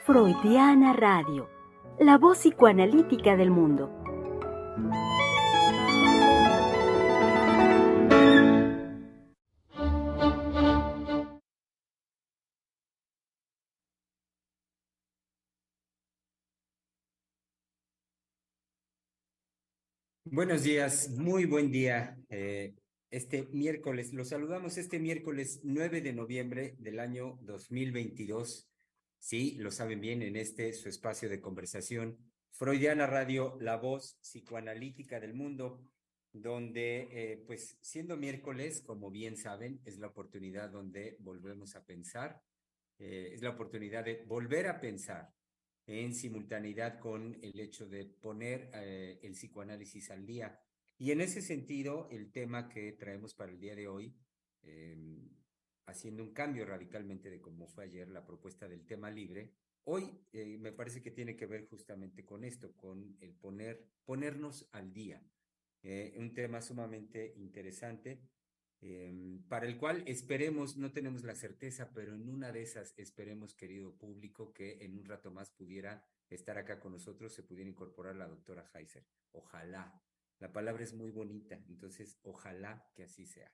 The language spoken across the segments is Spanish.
Freudiana Radio, la voz psicoanalítica del mundo. Buenos días, muy buen día. Este miércoles, los saludamos este miércoles 9 de noviembre del año 2022. Sí, lo saben bien, en su espacio de conversación, Freudiana Radio, la voz psicoanalítica del mundo, donde, pues, siendo miércoles, como bien saben, es la oportunidad donde volvemos a pensar, es la oportunidad de volver a pensar en simultaneidad con el hecho de poner el psicoanálisis al día. Y en ese sentido, el tema que traemos para el día de hoy, haciendo un cambio radicalmente de cómo fue ayer la propuesta del tema libre, hoy me parece que tiene que ver justamente con esto, con el ponernos al día. Un tema sumamente interesante, para el cual esperemos, no tenemos la certeza, pero en una de esas esperemos, querido público, que en un rato más pudiera estar acá con nosotros, se pudiera incorporar la doctora Heiser. Ojalá. La palabra es muy bonita, entonces ojalá que así sea.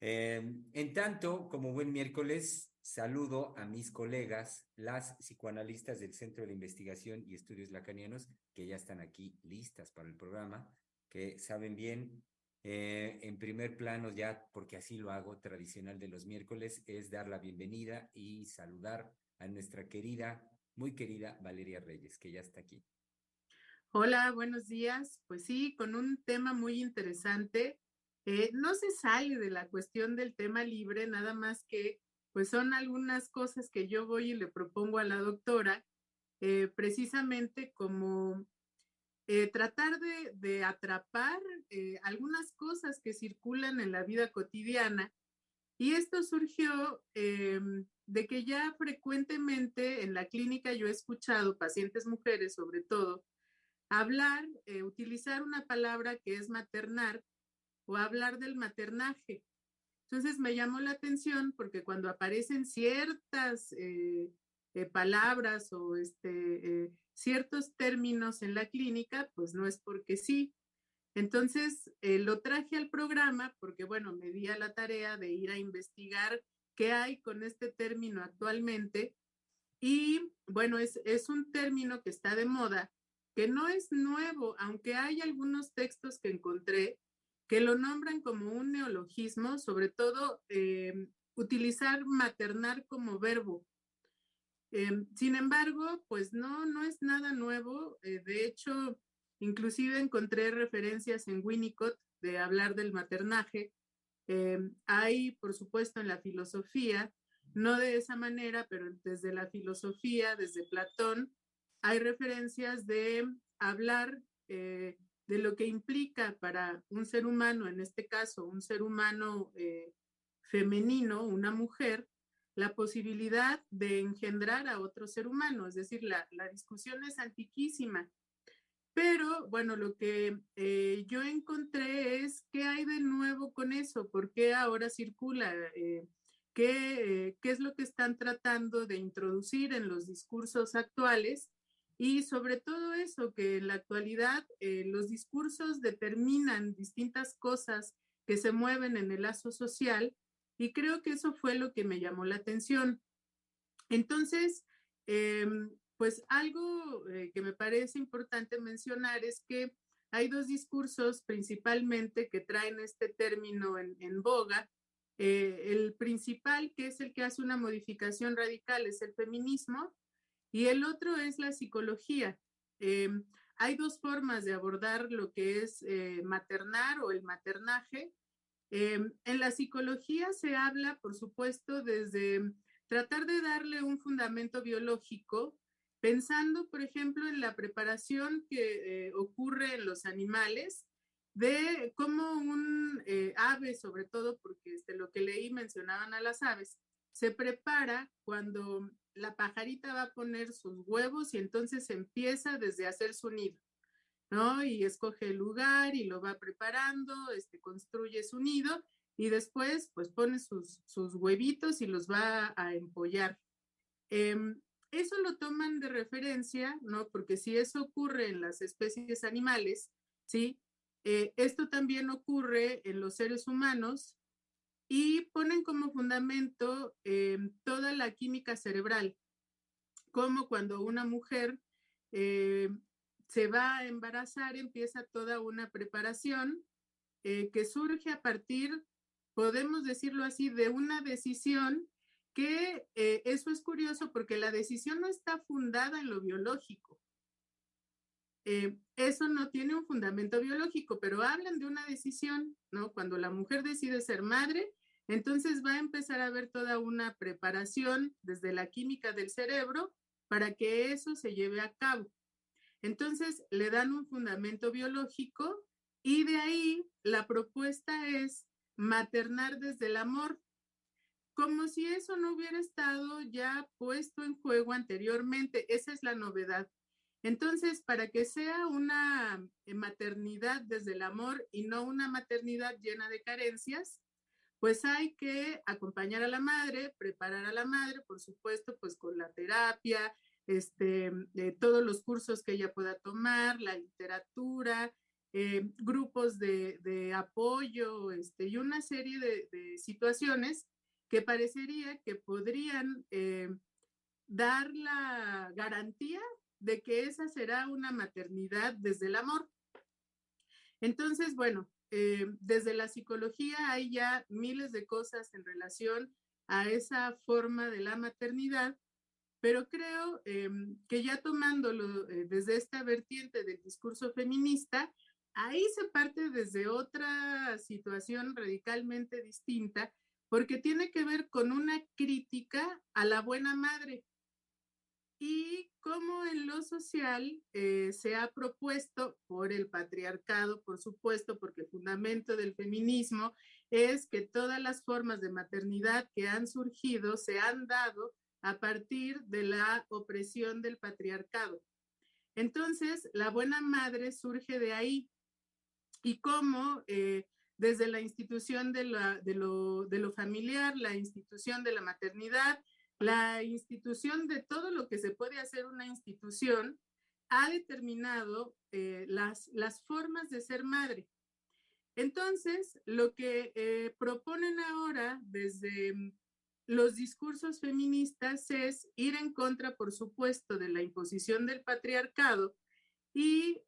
En tanto, como buen miércoles, saludo a mis colegas, las psicoanalistas del Centro de Investigación y Estudios Lacanianos, que ya están aquí listas para el programa, que saben bien. En primer plano, ya porque así lo hago, tradicional de los miércoles, es dar la bienvenida y saludar a nuestra querida, muy querida Valeria Reyes, que ya está aquí. Hola, buenos días. Pues sí, con un tema muy interesante. No se sale de la cuestión del tema libre, nada más que pues son algunas cosas que yo voy y le propongo a la doctora, precisamente como tratar de atrapar algunas cosas que circulan en la vida cotidiana. Y esto surgió de que ya frecuentemente en la clínica yo he escuchado pacientes mujeres, sobre todo, hablar, utilizar una palabra que es maternar o hablar del maternaje. Entonces me llamó la atención porque cuando aparecen ciertas palabras o ciertos términos en la clínica, pues no es porque sí. Entonces lo traje al programa porque, bueno, me di a la tarea de ir a investigar qué hay con este término actualmente. Y bueno, es un término que está de moda, que no es nuevo, aunque hay algunos textos que encontré que lo nombran como un neologismo, sobre todo utilizar maternar como verbo. Sin embargo, pues no es nada nuevo. De hecho, inclusive encontré referencias en Winnicott de hablar del maternaje. Hay, por supuesto, en la filosofía, no de esa manera, pero desde la filosofía, desde Platón, hay referencias de hablar de lo que implica para un ser humano, en este caso, un ser humano femenino, una mujer, la posibilidad de engendrar a otro ser humano. Es decir, la discusión es antiquísima. Pero bueno, lo que yo encontré es qué hay de nuevo con eso, por qué ahora circula, qué es lo que están tratando de introducir en los discursos actuales y sobre todo eso, que en la actualidad los discursos determinan distintas cosas que se mueven en el lazo social y creo que eso fue lo que me llamó la atención. Entonces, pues algo que me parece importante mencionar es que hay dos discursos principalmente que traen este término en boga. El principal, que es el que hace una modificación radical, es el feminismo, y el otro es la psicología. Eh, Hay dos formas de abordar lo que es maternar o el maternaje. En la psicología se habla, por supuesto, desde tratar de darle un fundamento biológico, pensando, por ejemplo, en la preparación que ocurre en los animales, de cómo un ave, sobre todo porque lo que leí mencionaban a las aves, se prepara cuando la pajarita va a poner sus huevos y entonces empieza desde hacer su nido, ¿no? Y escoge el lugar y lo va preparando, construye su nido y después pues pone sus huevitos y los va a empollar. Eso lo toman de referencia, ¿no? Porque si eso ocurre en las especies animales, ¿sí? Esto también ocurre en los seres humanos y ponen como fundamento toda la química cerebral, como cuando una mujer eh, se va a embarazar, empieza toda una preparación que surge a partir, podemos decirlo así, de una decisión que eso es curioso porque la decisión no está fundada en lo biológico. Eso no tiene un fundamento biológico, pero hablan de una decisión, ¿no? Cuando la mujer decide ser madre, entonces va a empezar a haber toda una preparación desde la química del cerebro para que eso se lleve a cabo. Entonces le dan un fundamento biológico y de ahí la propuesta es maternar desde el amor, como si eso no hubiera estado ya puesto en juego anteriormente. Esa es la novedad. Entonces, para que sea una maternidad desde el amor y no una maternidad llena de carencias, pues hay que acompañar a la madre, preparar a la madre, por supuesto, pues con la terapia, todos los cursos que ella pueda tomar, la literatura, grupos de apoyo, y una serie de situaciones que parecería que podrían dar la garantía de que esa será una maternidad desde el amor. Entonces, bueno, desde la psicología hay ya miles de cosas en relación a esa forma de la maternidad, pero creo que ya tomándolo desde esta vertiente del discurso feminista, ahí se parte desde otra situación radicalmente distinta, porque tiene que ver con una crítica a la buena madre y cómo en lo social se ha propuesto por el patriarcado, por supuesto, porque el fundamento del feminismo es que todas las formas de maternidad que han surgido se han dado a partir de la opresión del patriarcado. Entonces, la buena madre surge de ahí y cómo desde la institución de lo familiar, la institución de la maternidad, la institución de todo lo que se puede hacer una institución, ha determinado las formas de ser madre. Entonces, lo que proponen ahora desde los discursos feministas es ir en contra, por supuesto, de la imposición del patriarcado y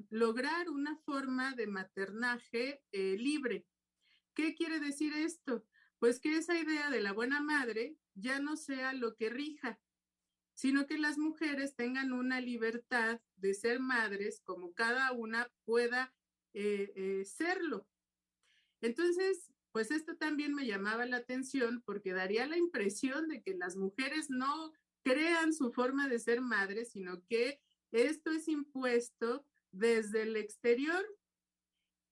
lograr una forma de maternaje libre. ¿Qué quiere decir esto? Pues que esa idea de la buena madre ya no sea lo que rija, sino que las mujeres tengan una libertad de ser madres como cada una pueda serlo. Entonces, pues esto también me llamaba la atención porque daría la impresión de que las mujeres no crean su forma de ser madres, sino que esto es impuesto desde el exterior.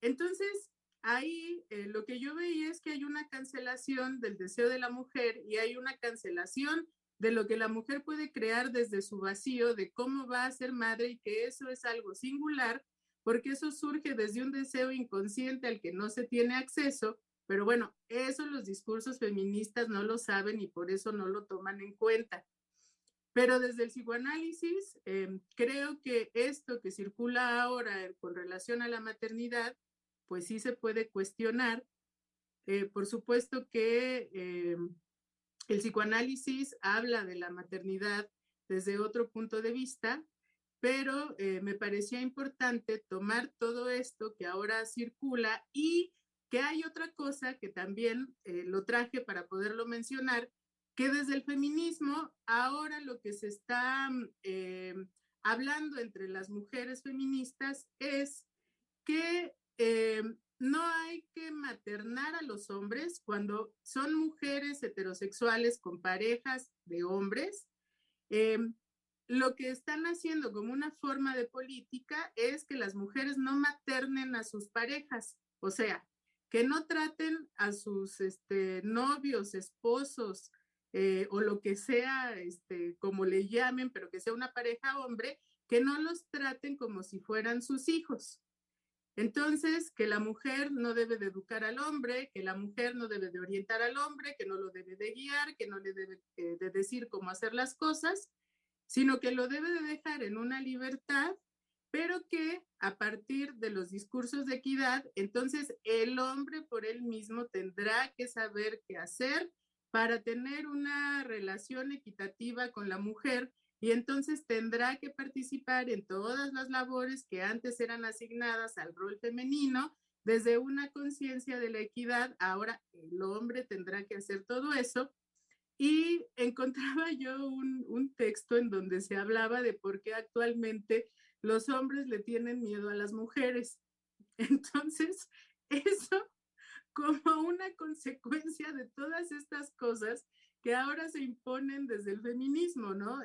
Entonces, ahí lo que yo veía es que hay una cancelación del deseo de la mujer y hay una cancelación de lo que la mujer puede crear desde su vacío, de cómo va a ser madre y que eso es algo singular, porque eso surge desde un deseo inconsciente al que no se tiene acceso, pero bueno, eso los discursos feministas no lo saben y por eso no lo toman en cuenta. Pero desde el psicoanálisis, creo que esto que circula ahora con relación a la maternidad, pues sí se puede cuestionar. Por supuesto que el psicoanálisis habla de la maternidad desde otro punto de vista, pero me parecía importante tomar todo esto que ahora circula y que hay otra cosa que también lo traje para poderlo mencionar, que desde el feminismo ahora lo que se está hablando entre las mujeres feministas es que no hay que maternar a los hombres cuando son mujeres heterosexuales con parejas de hombres. Eh, lo que están haciendo como una forma de política es que las mujeres no maternen a sus parejas, o sea, que no traten a sus novios, esposos o lo que sea, como le llamen, pero que sea una pareja hombre, que no los traten como si fueran sus hijos. Entonces, que la mujer no debe de educar al hombre, que la mujer no debe de orientar al hombre, que no lo debe de guiar, que no le debe de decir cómo hacer las cosas, sino que lo debe de dejar en una libertad, pero que a partir de los discursos de equidad, entonces el hombre por él mismo tendrá que saber qué hacer para tener una relación equitativa con la mujer y entonces tendrá que participar en todas las labores que antes eran asignadas al rol femenino. Desde una conciencia de la equidad, ahora el hombre tendrá que hacer todo eso. Y encontraba yo un texto en donde se hablaba de por qué actualmente los hombres le tienen miedo a las mujeres. Entonces, eso como una consecuencia de todas estas cosas que ahora se imponen desde el feminismo, ¿no?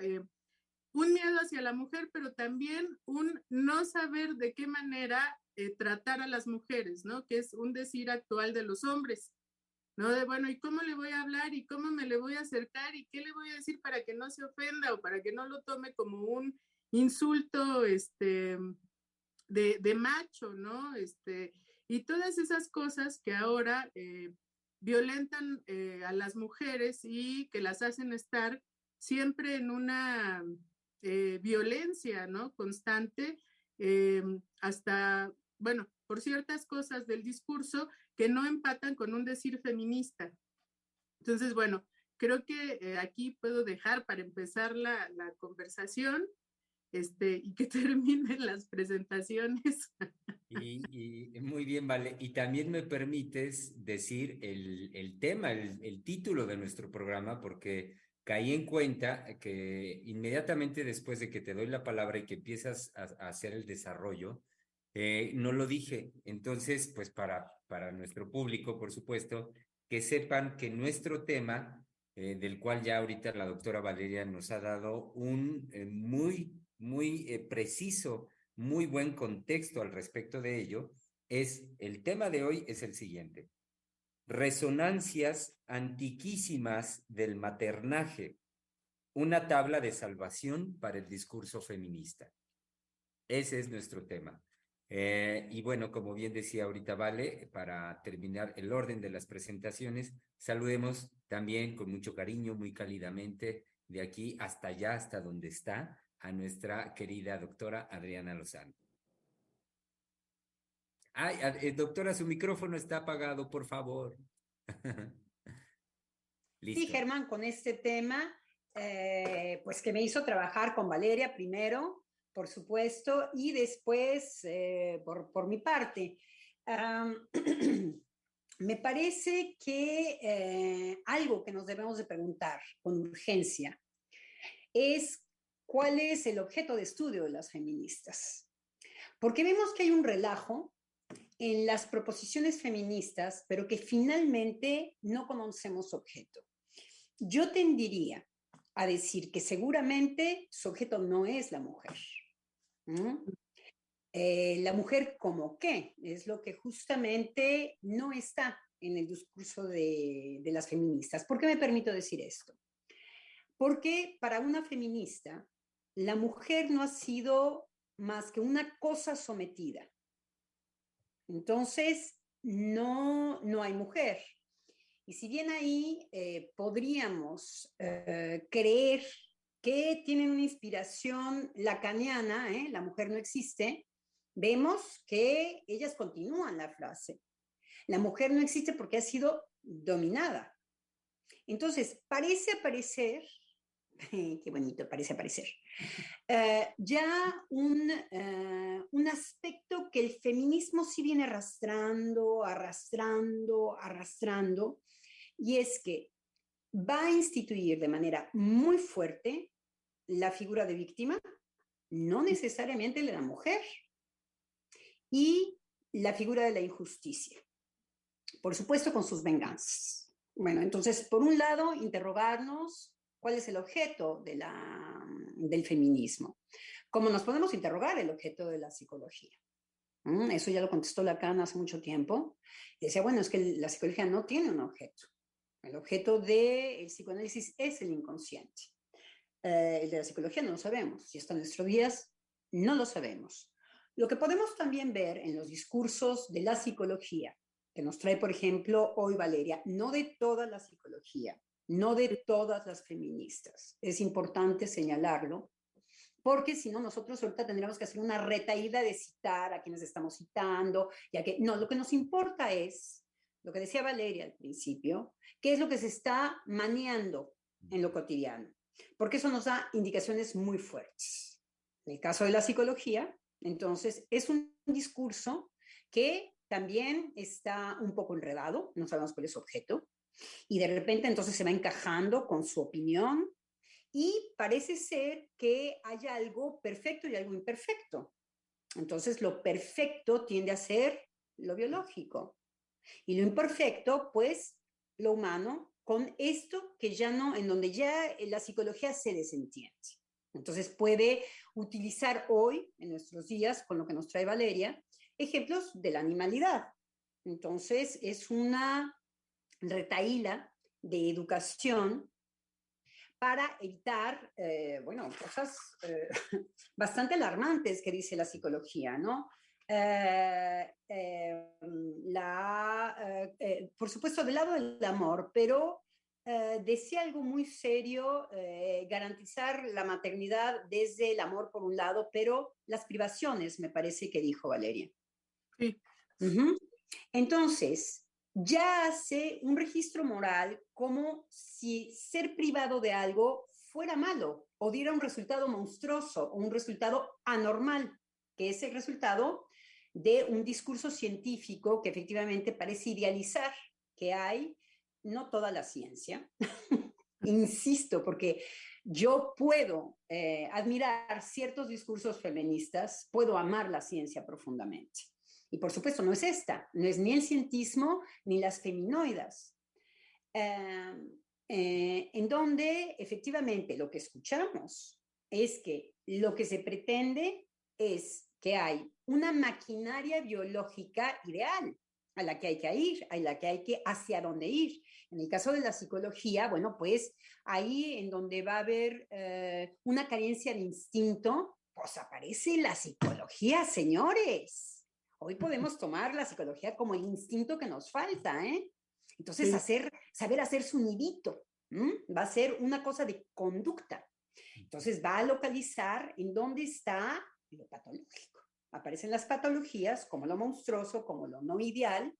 Un miedo hacia la mujer, pero también un no saber de qué manera tratar a las mujeres, ¿no? Que es un decir actual de los hombres, ¿no? De, bueno, ¿y cómo le voy a hablar? ¿Y cómo me le voy a acercar? ¿Y qué le voy a decir para que no se ofenda o para que no lo tome como un insulto, de macho, ¿no? Y todas esas cosas que ahora violentan a las mujeres y que las hacen estar siempre en una violencia, ¿no? Constante, hasta, bueno, por ciertas cosas del discurso que no empatan con un decir feminista. Entonces, bueno, creo que aquí puedo dejar para empezar la conversación y que terminen las presentaciones. Y muy bien, vale. Y también me permites decir el tema, el título de nuestro programa, porque caí en cuenta que inmediatamente después de que te doy la palabra y que empiezas a hacer el desarrollo, no lo dije. Entonces, pues para nuestro público, por supuesto, que sepan que nuestro tema, del cual ya ahorita la doctora Valeria nos ha dado un muy preciso, muy buen contexto al respecto de ello, el tema de hoy es el siguiente: resonancias antiquísimas del maternaje, una tabla de salvación para el discurso feminista. Ese es nuestro tema. Y bueno, como bien decía ahorita Vale, para terminar el orden de las presentaciones, saludemos también con mucho cariño, muy cálidamente, de aquí hasta allá, hasta donde está, a nuestra querida doctora Adriana Lozano. Ay, doctora, su micrófono está apagado, por favor. Sí, Listo. Germán, con este tema, pues que me hizo trabajar con Valeria primero, por supuesto, y después por mi parte. Me parece que algo que nos debemos de preguntar con urgencia es cuál es el objeto de estudio de las feministas. Porque vemos que hay un relajo en las proposiciones feministas, pero que finalmente no conocemos objeto. Yo tendiría a decir que seguramente su objeto no es la mujer. La mujer como qué, es lo que justamente no está en el discurso de las feministas. ¿Por qué me permito decir esto? Porque para una feminista, la mujer no ha sido más que una cosa sometida. Entonces, no hay mujer. Y si bien ahí podríamos creer que tienen una inspiración lacaniana, la mujer no existe, vemos que ellas continúan la frase. La mujer no existe porque ha sido dominada. Entonces, parece aparecer, qué bonito, parece aparecer, ya un aspecto que el feminismo sí viene arrastrando, y es que va a instituir de manera muy fuerte la figura de víctima, no necesariamente la de la mujer, y la figura de la injusticia, por supuesto con sus venganzas. Bueno, entonces, por un lado, interrogarnos cuál es el objeto del feminismo. ¿Cómo nos podemos interrogar el objeto de la psicología? Eso ya lo contestó Lacan hace mucho tiempo. Decía, bueno, es que la psicología no tiene un objeto. El objeto del psicoanálisis es el inconsciente. El de la psicología no lo sabemos. Si está en nuestros días, no lo sabemos. Lo que podemos también ver en los discursos de la psicología, que nos trae, por ejemplo, hoy Valeria, no de toda la psicología, no de todas las feministas. Es importante señalarlo, porque si no, nosotros ahorita tendríamos que hacer una retaída de citar a quienes estamos citando, ya que no, lo que nos importa es, lo que decía Valeria al principio, qué es lo que se está manejando en lo cotidiano, porque eso nos da indicaciones muy fuertes. En el caso de la psicología, entonces, es un discurso que también está un poco enredado, no sabemos cuál es su objeto, y de repente entonces se va encajando con su opinión y parece ser que hay algo perfecto y algo imperfecto. Entonces, lo perfecto tiende a ser lo biológico y lo imperfecto, pues, lo humano, con esto que ya no, en donde ya la psicología se desentiende. Entonces puede utilizar hoy, en nuestros días, con lo que nos trae Valeria, ejemplos de la animalidad. Entonces es una retahíla de educación para evitar, bueno, cosas bastante alarmantes que dice la psicología, ¿no? Por supuesto, del lado del amor, pero decía algo muy serio, garantizar la maternidad desde el amor por un lado, pero las privaciones, me parece que dijo Valeria. Sí. Entonces, ya hace un registro moral como si ser privado de algo fuera malo o diera un resultado monstruoso o un resultado anormal, que es el resultado de un discurso científico que efectivamente parece idealizar que hay no toda la ciencia, insisto, porque yo puedo admirar ciertos discursos feministas, puedo amar la ciencia profundamente. Y por supuesto no es esta, no es ni el cientismo ni las feminoidas, en donde efectivamente lo que escuchamos es que lo que se pretende es que hay una maquinaria biológica ideal a la que hay que ir, a la que hay que, hacia dónde ir. En el caso de la psicología, bueno, pues ahí en donde va a haber una carencia de instinto, pues aparece la psicología, señores. Hoy podemos tomar la psicología como el instinto que nos falta, ¿eh? Entonces, Sí. saber hacer su nidito, va a ser una cosa de conducta. Entonces, va a localizar en dónde está lo patológico. Aparecen las patologías como lo monstruoso, como lo no ideal,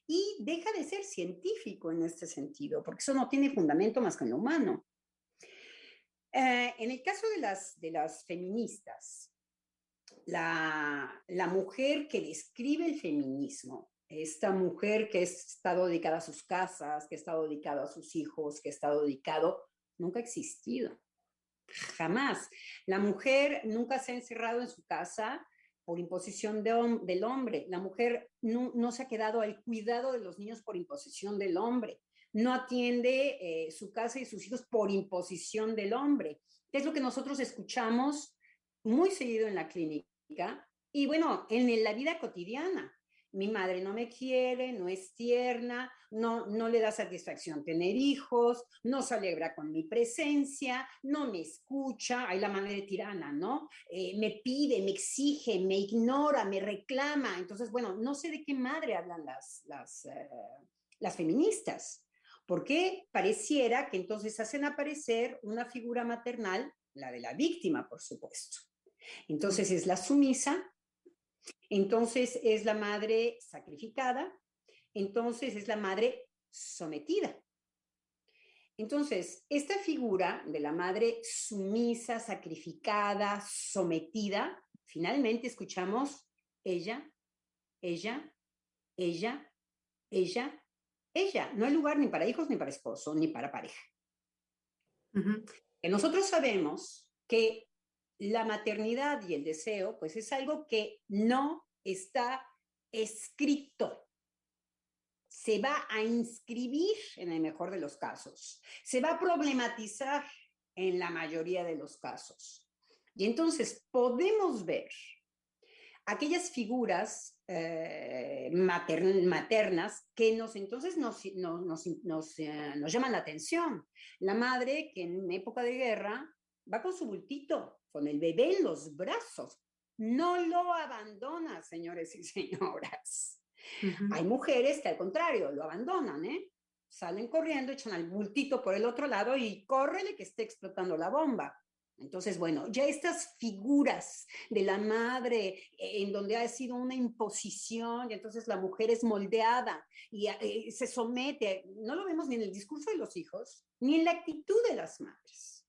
y deja de ser científico en este sentido, porque eso no tiene fundamento más que en lo humano. En el caso de las feministas, la mujer que describe el feminismo, esta mujer que ha estado dedicada a sus casas, que ha estado dedicada a sus hijos, que ha estado dedicado, nunca ha existido. Jamás. La mujer nunca se ha encerrado en su casa por imposición del hombre. La mujer no se ha quedado al cuidado de los niños por imposición del hombre. No atiende su casa y sus hijos por imposición del hombre. Es lo que nosotros escuchamos muy seguido en la clínica y bueno, en la vida cotidiana. Mi madre no me quiere, no es tierna, no le da satisfacción tener hijos, no se alegra con mi presencia, no me escucha, hay la madre tirana, ¿no? Me pide, me exige, me ignora, me reclama. Entonces, bueno, no sé de qué madre hablan las feministas, porque pareciera que entonces hacen aparecer una figura maternal, la de la víctima, por supuesto. Entonces es la sumisa, entonces es la madre sacrificada, entonces es la madre sometida. Entonces, esta figura de la madre sumisa, sacrificada, sometida, finalmente escuchamos ella, ella, ella, ella, ella. No hay lugar ni para hijos, ni para esposo, ni para pareja. Que nosotros sabemos que la maternidad y el deseo, pues es algo que no está escrito. Se va a inscribir en el mejor de los casos. Se va a problematizar en la mayoría de los casos. Y entonces podemos ver aquellas figuras maternas que entonces nos llaman la atención. La madre que en época de guerra va con su bultito, con el bebé en los brazos, no lo abandona, señores y señoras. Ujú. Hay mujeres que al contrario, lo abandonan, ¿eh? Salen corriendo, echan al bultito por el otro lado y córrele que esté explotando la bomba. Entonces, bueno, ya estas figuras de la madre en donde ha sido una imposición y entonces la mujer es moldeada y se somete, no lo vemos ni en el discurso de los hijos, ni en la actitud de las madres.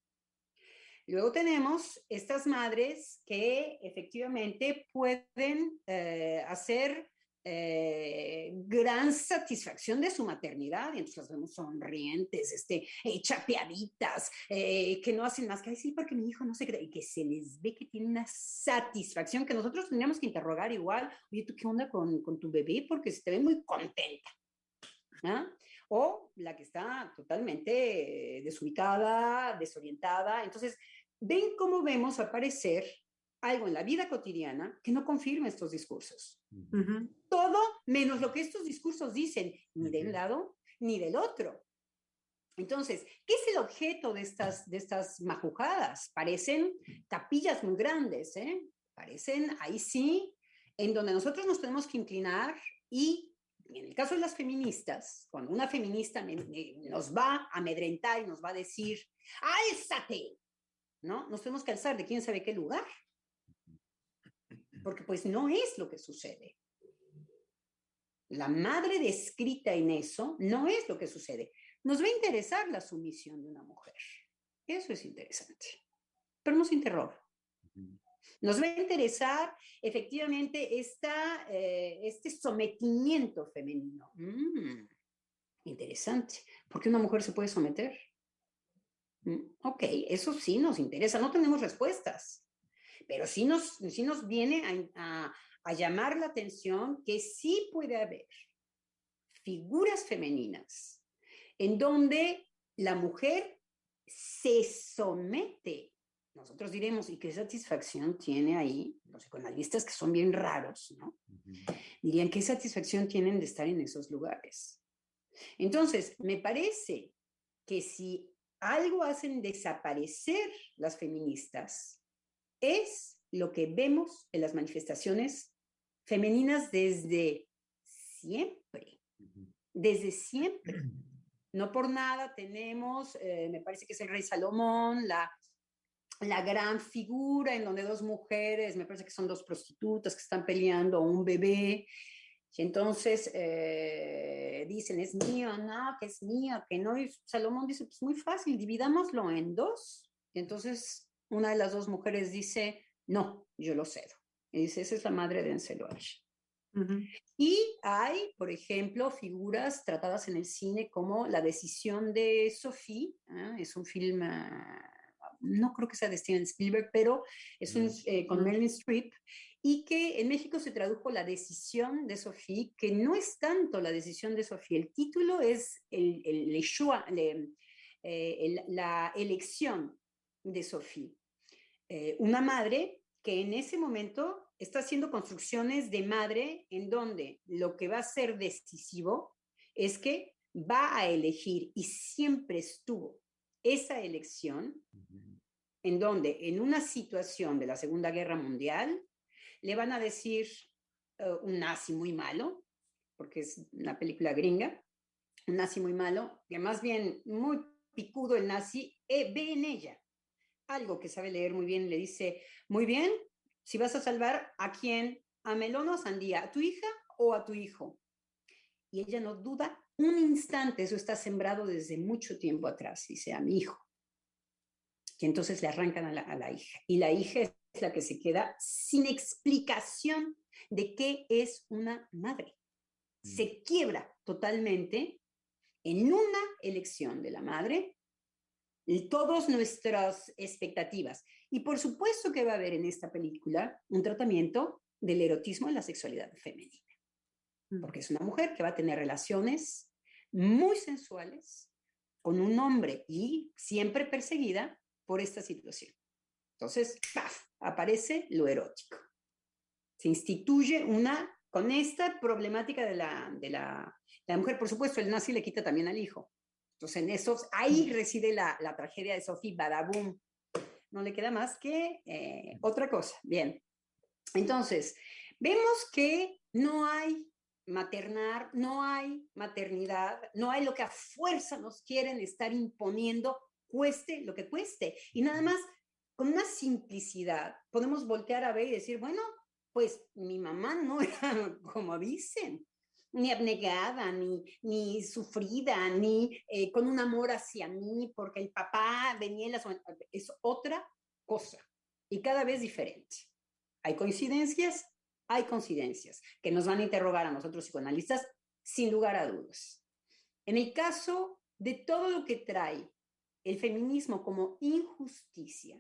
Luego tenemos estas madres que efectivamente pueden hacer gran satisfacción de su maternidad, y entonces las vemos sonrientes, chapeaditas, que no hacen más que decir, porque mi hijo no se cree, y que se les ve que tiene una satisfacción que nosotros tendríamos que interrogar igual, oye, ¿tú qué onda con tu bebé? Porque se te ve muy contenta. ¿Ah? O la que está totalmente desubicada, desorientada. Entonces, ven cómo vemos aparecer algo en la vida cotidiana que no confirma estos discursos. Ujú. Todo menos lo que estos discursos dicen, ni de un lado ni del otro. Entonces, ¿qué es el objeto de estas majujadas? Parecen capillas muy grandes, ¿eh? Parecen, ahí sí, en donde nosotros nos tenemos que inclinar y en el caso de las feministas, cuando una feminista nos va a amedrentar y nos va a decir, ¡álzate! ¿No? Nos tenemos que alzar de quién sabe qué lugar, porque pues no es lo que sucede. La madre descrita en eso no es lo que sucede. Nos va a interesar la sumisión de una mujer. Eso es interesante. Pero nos interroga. Nos va a interesar efectivamente este sometimiento femenino. Interesante. ¿Por qué una mujer se puede someter? Ok, eso sí nos interesa. No tenemos respuestas, pero sí nos viene a llamar la atención que sí puede haber figuras femeninas en donde la mujer se somete. Nosotros diremos, ¿y qué satisfacción tiene ahí? Los psicoanalistas, que son bien raros, ¿no? Dirían, ¿qué satisfacción tienen de estar en esos lugares? Entonces, me parece que si algo hacen desaparecer las feministas, es lo que vemos en las manifestaciones femeninas desde siempre. Desde siempre. No por nada tenemos, me parece que es el rey Salomón, la gran figura en donde dos mujeres, me parece que son dos prostitutas que están peleando un bebé, y entonces dicen, es mío, no, que es mío, que no, y Salomón dice, pues muy fácil, dividámoslo en dos, y entonces una de las dos mujeres dice, no, yo lo cedo, y dice, esa es la madre de Enceloach. Ujú. Y hay, por ejemplo, figuras tratadas en el cine como La decisión de Sophie, es un film, no creo que sea de Steven Spielberg, pero es con Meryl Streep, y que en México se tradujo La decisión de Sophie, que no es tanto La decisión de Sophie, el título es la elección de Sophie. Una madre que en ese momento está haciendo construcciones de madre en donde lo que va a ser decisivo es que va a elegir, y siempre estuvo esa elección, en donde en una situación de la Segunda Guerra Mundial le van a decir un nazi muy malo, porque es una película gringa, un nazi muy malo, que más bien muy picudo el nazi, ve en ella algo que sabe leer muy bien y le dice, muy bien, si vas a salvar a quién, a melón o a sandía, a tu hija o a tu hijo. Y ella no duda un instante, eso está sembrado desde mucho tiempo atrás, dice, a mi hijo. Y entonces le arrancan a la hija. Y la hija es la que se queda sin explicación de qué es una madre. Se quiebra totalmente en una elección de la madre todas nuestras expectativas. Y por supuesto que va a haber en esta película un tratamiento del erotismo en la sexualidad femenina, porque es una mujer que va a tener relaciones muy sensuales con un hombre y siempre perseguida por esta situación. Entonces, ¡paf!, aparece lo erótico. Se instituye con esta problemática de la mujer. Por supuesto, el nazi le quita también al hijo. Entonces, ahí reside la tragedia de Sophie Badaboom. No le queda más que otra cosa. Bien. Entonces, vemos que no hay maternar, no hay maternidad, no hay lo que a fuerza nos quieren estar imponiendo, cueste lo que cueste. Y nada más, con una simplicidad, podemos voltear a ver y decir, bueno, pues mi mamá no era como dicen, ni abnegada, ni sufrida, ni con un amor hacia mí, porque el papá venía en las... Es otra cosa y cada vez diferente. ¿Hay coincidencias? Hay coincidencias que nos van a interrogar a nosotros psicoanalistas sin lugar a dudas. En el caso de todo lo que trae el feminismo como injusticia,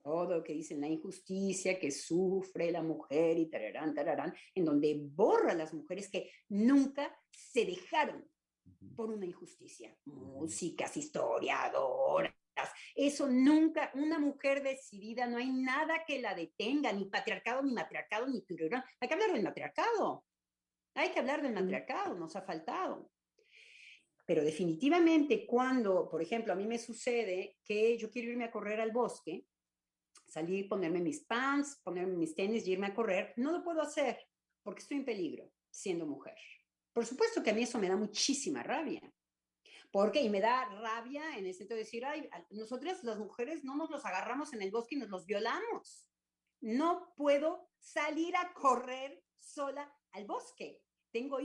todo lo que dicen la injusticia que sufre la mujer y tararán, tararán, en donde borra a las mujeres que nunca se dejaron por una injusticia. Músicas, historiadoras, eso nunca, una mujer decidida, no hay nada que la detenga, ni patriarcado, ni matriarcado, ni tururán. Hay que hablar del matriarcado. Hay que hablar del matriarcado, nos ha faltado. Pero definitivamente cuando, por ejemplo, a mí me sucede que yo quiero irme a correr al bosque, salir, ponerme mis pants, ponerme mis tenis y irme a correr, no lo puedo hacer porque estoy en peligro siendo mujer. Por supuesto que a mí eso me da muchísima rabia. Porque, y me da rabia en el sentido de decir, ay, nosotras las mujeres no nos los agarramos en el bosque y nos los violamos. No puedo salir a correr sola al bosque. Tengo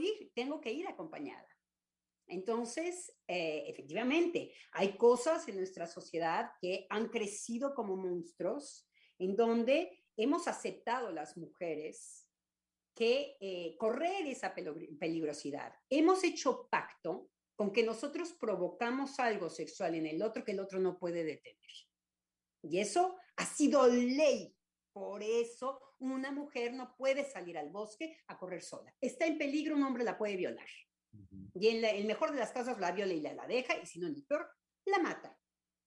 que ir acompañada. Entonces, efectivamente, hay cosas en nuestra sociedad que han crecido como monstruos, en donde hemos aceptado las mujeres que correr esa peligrosidad. Hemos hecho pacto con que nosotros provocamos algo sexual en el otro que el otro no puede detener. Y eso ha sido ley. Por eso una mujer no puede salir al bosque a correr sola. Está en peligro, un hombre la puede violar. Y en el mejor de las casos la viola y la deja, y si no, en el peor, la mata.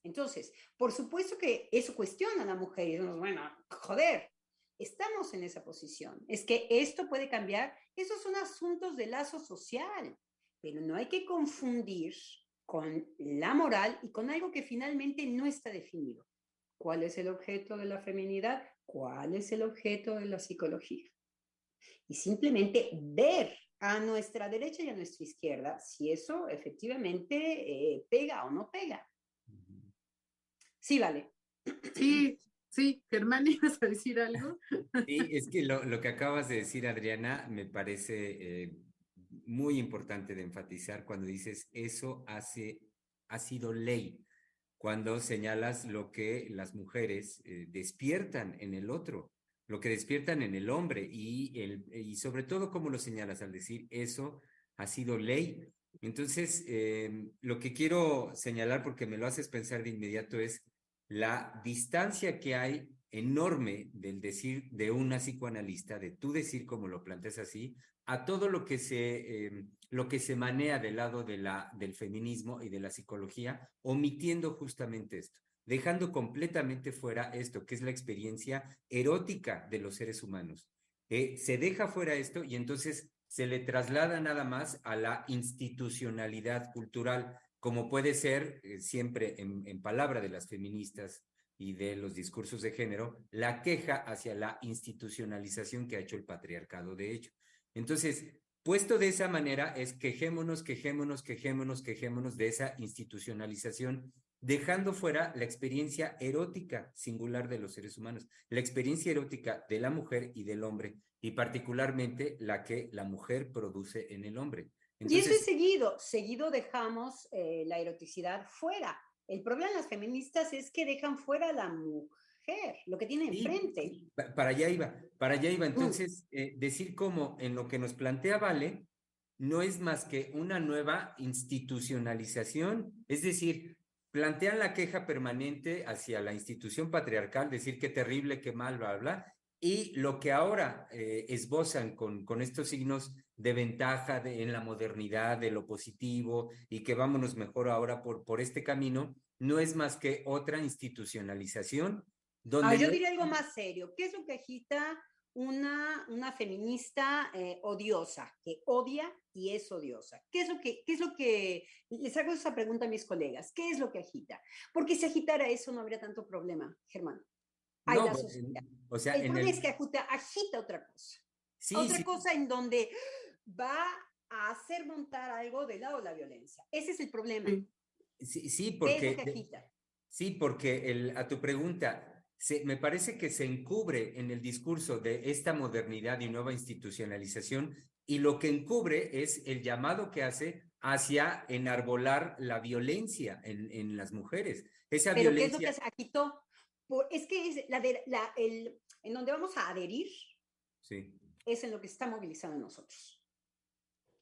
Entonces, por supuesto que eso cuestiona a la mujer. Y decimos, bueno, joder, estamos en esa posición. Es que esto puede cambiar. Esos son asuntos de lazo social. Pero no hay que confundir con la moral y con algo que finalmente no está definido. ¿Cuál es el objeto de la feminidad? ¿Cuál es el objeto de la psicología? Y simplemente ver a nuestra derecha y a nuestra izquierda si eso efectivamente pega o no pega. Sí, vale. Sí, sí, Germán, ¿ibas a decir algo? Sí, es que lo que acabas de decir, Adriana, me parece muy importante de enfatizar cuando dices eso ha sido ley, cuando señalas lo que las mujeres despiertan en el otro, lo que despiertan en el hombre y sobre todo cómo lo señalas al decir eso ha sido ley. Entonces, lo que quiero señalar, porque me lo haces pensar de inmediato, es la distancia que hay enorme del decir de una psicoanalista, de tú decir como lo planteas así, a todo lo que se manea del lado del feminismo y de la psicología, omitiendo justamente esto, dejando completamente fuera esto, que es la experiencia erótica de los seres humanos. Se deja fuera esto y entonces se le traslada nada más a la institucionalidad cultural, como puede ser siempre en palabra de las feministas y de los discursos de género, la queja hacia la institucionalización que ha hecho el patriarcado, de hecho. Entonces, puesto de esa manera, es quejémonos de esa institucionalización, dejando fuera la experiencia erótica singular de los seres humanos, la experiencia erótica de la mujer y del hombre, y particularmente la que la mujer produce en el hombre. Entonces, y eso es seguido dejamos la eroticidad fuera. El problema de las feministas es que dejan fuera a la mujer, lo que tiene enfrente. Sí, para allá iba. Entonces, decir como en lo que nos plantea Vale, no es más que una nueva institucionalización, es decir, plantean la queja permanente hacia la institución patriarcal, decir qué terrible, qué mal, bla, bla, y lo que ahora esbozan con estos signos de ventaja en la modernidad, de lo positivo, y que vámonos mejor ahora por este camino, no es más que otra institucionalización. Donde yo diría algo más serio. ¿Qué es lo que agita una feminista odiosa, que odia y es odiosa? ¿Qué es lo que, les hago esa pregunta a mis colegas, ¿qué es lo que agita? Porque si agitara eso no habría tanto problema, Germán. hay No, la sociedad. o sea, El problema es que agita otra cosa. Sí, Otra sí, cosa en donde va a hacer montar algo del lado de la violencia. Ese es el problema. sí, sí, ¿Qué es lo que agita? sí, porque a tu pregunta, me parece que se encubre en el discurso de esta modernidad y nueva institucionalización, y lo que encubre es el llamado que hace hacia enarbolar la violencia en las mujeres. Esa Pero ¿qué es lo que violencia. se agitó? Es que es en donde vamos a adherir Sí. es en lo que está movilizando en nosotros.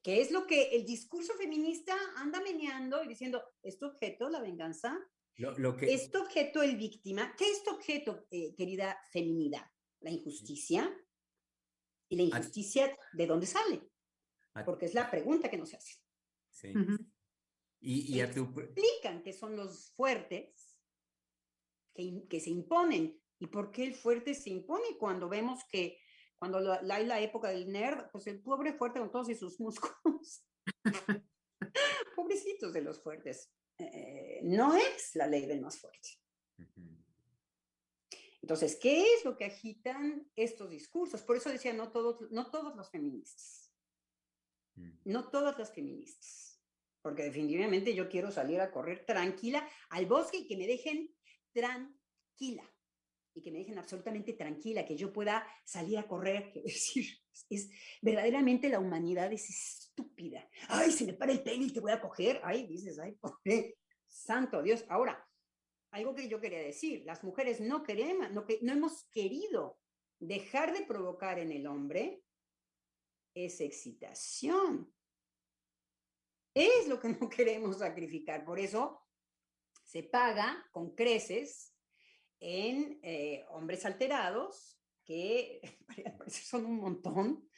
¿Qué es lo que el discurso feminista anda meneando y diciendo, ¿es tu objeto la venganza? Lo que, ¿Es tu objeto el víctima? ¿Qué es tu objeto, querida feminidad? La injusticia. ¿Y la injusticia de dónde sale? Porque es la pregunta que nos hace. Sí. Y a tu... Explican que son los fuertes que se imponen. ¿Y por qué el fuerte se impone? Cuando vemos que cuando hay la época del nerd, pues el pobre fuerte con todos sus músculos. Pobrecitos de los fuertes. No es la ley del más fuerte. Entonces, ¿qué es lo que agitan estos discursos? Por eso decía, no todos los feministas. No todas las feministas. Porque definitivamente yo quiero salir a correr tranquila al bosque y que me dejen tranquila. Y que me dejen absolutamente tranquila, que yo pueda salir a correr. Es decir, verdaderamente la humanidad es estúpida. Ay, se me para el pelo y te voy a coger. Ay, dices, ay, pobre, santo Dios. Ahora, algo que yo quería decir, las mujeres no queremos, no hemos querido dejar de provocar en el hombre esa excitación. Es lo que no queremos sacrificar. Por eso se paga con creces en hombres alterados, que son un montón,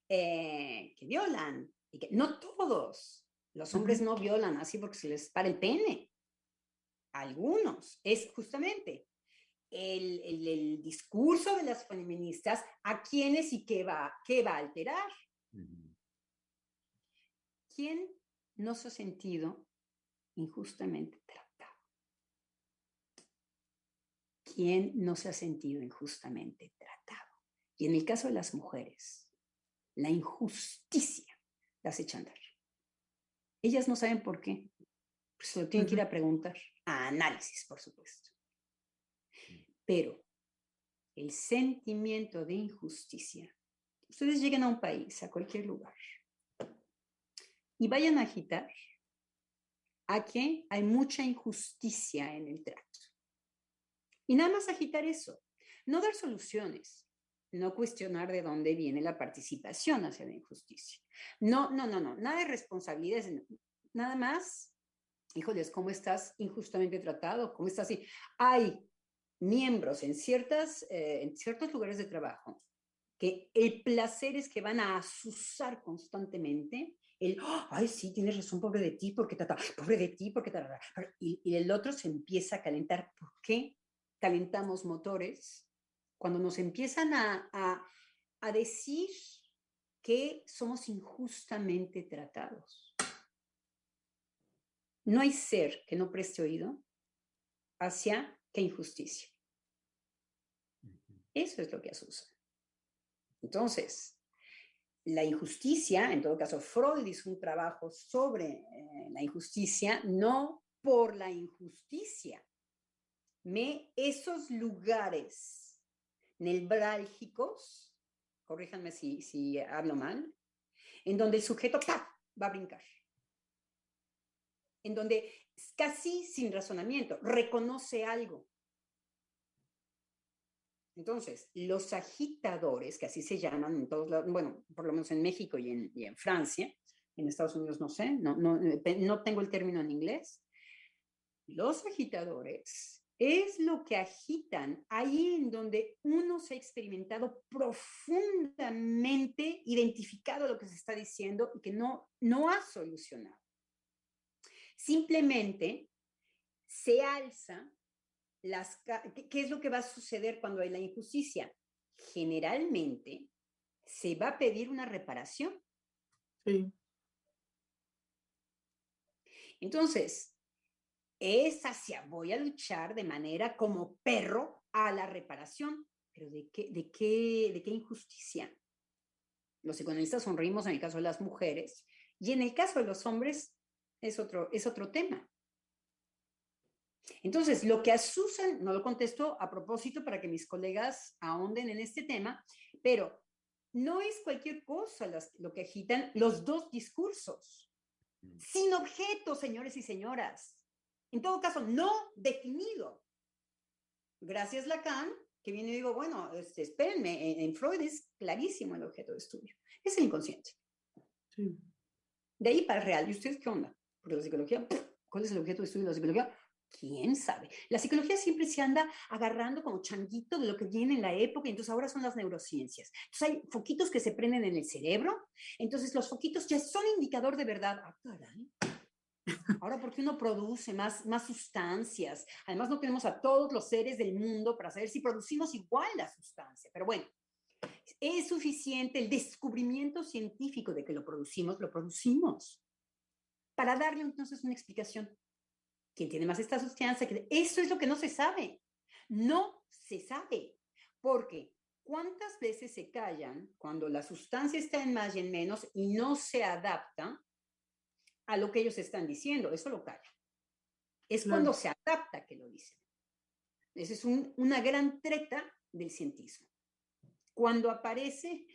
que violan. Y que no todos. Los hombres no violan así porque se les para el pene. Algunos. Es justamente el discurso de las feministas a quiénes y qué va a alterar. ¿Quién no se ha sentido injustamente tratado? ¿Quién no se ha sentido injustamente tratado? Y en el caso de las mujeres, la injusticia las echa a andar. Ellas no saben por qué. Pues se lo tienen que ir a preguntar. A análisis, por supuesto. Pero el sentimiento de injusticia. Ustedes lleguen a un país, a cualquier lugar, y vayan a agitar a que hay mucha injusticia en el trato. Y nada más agitar eso, no dar soluciones, no cuestionar de dónde viene la participación hacia la injusticia. No, nada de responsabilidades, nada más, híjoles, ¿cómo estás injustamente tratado? ¿Cómo estás? Hay miembros en ciertos lugares de trabajo que el placer es que van a asusar constantemente ay, sí, tienes razón, pobre de ti, porque pobre de ti, porque y el otro se empieza a calentar. ¿Por qué calentamos motores? Cuando nos empiezan a decir que somos injustamente tratados. No hay ser que no preste oído hacia qué injusticia. Eso es lo que asusa. Entonces, la injusticia, en todo caso, Freud hizo un trabajo sobre la injusticia, no por la injusticia. Esos lugares nevrálgicos, corríjanme si hablo mal, en donde el sujeto va a brincar, en donde casi sin razonamiento reconoce algo. Entonces, los agitadores, que así se llaman en todos lados, bueno, por lo menos en México y en Francia, en Estados Unidos no sé, no tengo el término en inglés. Los agitadores es lo que agitan ahí en donde uno se ha experimentado profundamente identificado lo que se está diciendo y que no ha solucionado. Simplemente se alza ¿qué es lo que va a suceder cuando hay la injusticia? Generalmente se va a pedir una reparación. Sí. Entonces, voy a luchar de manera como perro a la reparación. ¿Pero de qué injusticia? Los psicoanalistas sonreímos en el caso de las mujeres y en el caso de los hombres es otro tema. Entonces, lo que a Susan, no lo contesto a propósito para que mis colegas ahonden en este tema, pero no es cualquier cosa lo que agitan los dos discursos, sin objeto, señores y señoras. En todo caso, no definido. Gracias Lacan, que viene y digo, bueno, espérenme, en Freud es clarísimo el objeto de estudio. Es el inconsciente. Sí. De ahí para el real. ¿Y ustedes qué onda? Porque la psicología, ¿cuál es el objeto de estudio de la psicología? ¿Quién sabe? La psicología siempre se anda agarrando como changuito de lo que viene en la época, y entonces ahora son las neurociencias. Entonces hay foquitos que se prenden en el cerebro, entonces los foquitos ya son indicador de verdad. Ah, caray. Ahora, ¿por qué uno produce más sustancias? Además, no tenemos a todos los seres del mundo para saber si producimos igual la sustancia. Pero bueno, es suficiente el descubrimiento científico de que lo producimos, para darle entonces una explicación. ¿Quién tiene más esta sustancia? Eso es lo que no se sabe. No se sabe. Porque ¿cuántas veces se callan cuando la sustancia está en más y en menos y no se adapta a lo que ellos están diciendo? Eso lo callan. Es cuando se adapta que lo dicen. Esa es una gran treta del cientismo. Cuando aparece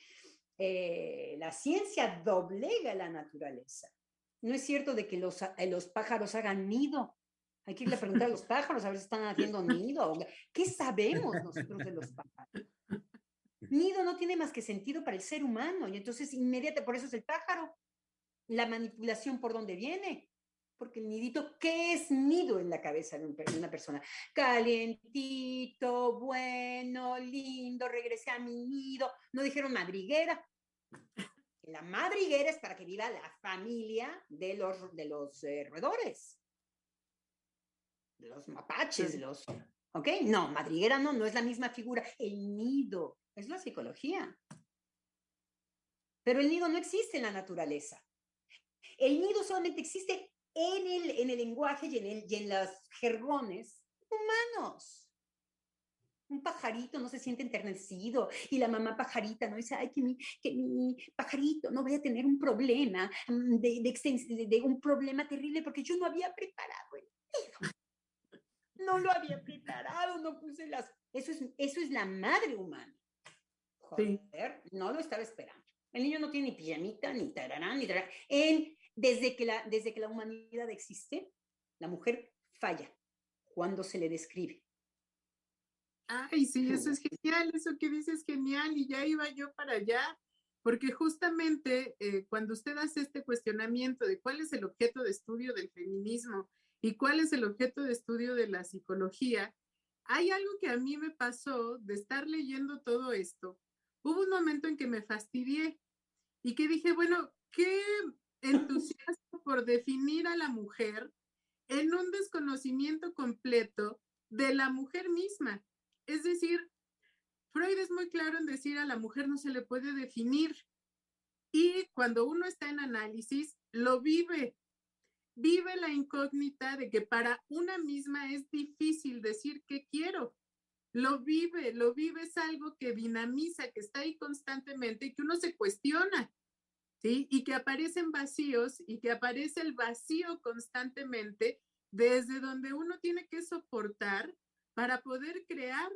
la ciencia doblega la naturaleza. No es cierto de que los pájaros hagan nido. Hay que irle a preguntar a los pájaros a ver si están haciendo nido. ¿Qué sabemos nosotros de los pájaros? Nido no tiene más que sentido para el ser humano y entonces inmediatamente, por eso es el pájaro. La manipulación, ¿por dónde viene? Porque el nidito, ¿qué es nido en la cabeza de una persona? Calientito, bueno, lindo, regresé a mi nido. No dijeron madriguera. La madriguera es para que viva la familia de los roedores, de los mapaches, ¿ok? No, madriguera no es la misma figura. El nido es la psicología. Pero el nido no existe en la naturaleza. El nido solamente existe en el lenguaje y en los jergones humanos. Un pajarito no se siente enternecido y la mamá pajarita no dice, ay, que mi pajarito no vaya a tener un problema, de un problema terrible porque yo no había preparado el nido. No lo había preparado, no puse las... Eso es la madre humana. Joder, no lo estaba esperando. El niño no tiene ni pijamita, ni tararán, ni tararán. Desde que la humanidad existe, la mujer falla cuando se le describe. Ay, sí, eso es genial, eso que dices es genial, y ya iba yo para allá, porque justamente cuando usted hace este cuestionamiento de cuál es el objeto de estudio del feminismo y cuál es el objeto de estudio de la psicología, hay algo que a mí me pasó de estar leyendo todo esto. Hubo un momento en que me fastidié y que dije, bueno, qué entusiasmo por definir a la mujer en un desconocimiento completo de la mujer misma. Es decir, Freud es muy claro en decir a la mujer no se le puede definir, y cuando uno está en análisis, lo vive la incógnita de que para una misma es difícil decir qué quiero. Lo vive, es algo que dinamiza, que está ahí constantemente y que uno se cuestiona, ¿sí? Y que aparecen vacíos y que aparece el vacío constantemente desde donde uno tiene que soportar para poder crear.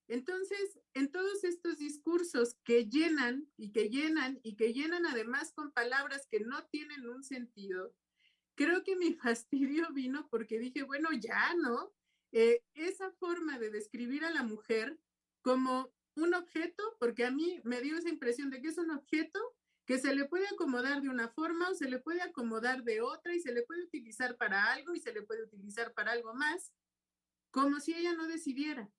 Entonces, en todos estos discursos que llenan y que llenan y que llenan además con palabras que no tienen un sentido, creo que mi fastidio vino porque dije, bueno, ya, ¿no? Esa forma de describir a la mujer como un objeto, porque a mí me dio esa impresión de que es un objeto que se le puede acomodar de una forma o se le puede acomodar de otra y se le puede utilizar para algo y se le puede utilizar para algo más, como si ella no decidiera.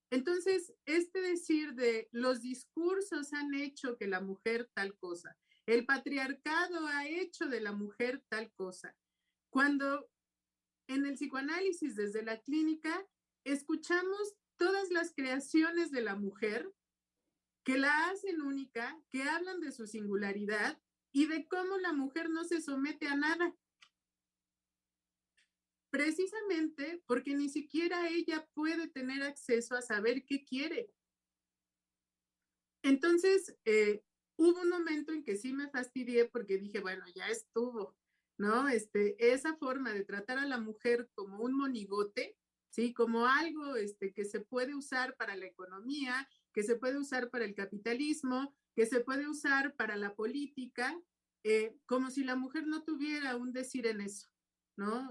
Entonces, decir de los discursos han hecho que la mujer tal cosa, el patriarcado ha hecho de la mujer tal cosa. Cuando en el psicoanálisis desde la clínica escuchamos todas las creaciones de la mujer que la hacen única, que hablan de su singularidad y de cómo la mujer no se somete a nada. precisamente porque ni siquiera ella puede tener acceso a saber qué quiere. Entonces, hubo un momento en que sí me fastidié porque dije, bueno, ya estuvo, ¿no? Esa forma de tratar a la mujer como un monigote, ¿sí? Como algo que se puede usar para la economía, que se puede usar para el capitalismo, que se puede usar para la política, como si la mujer no tuviera un decir en eso, ¿no?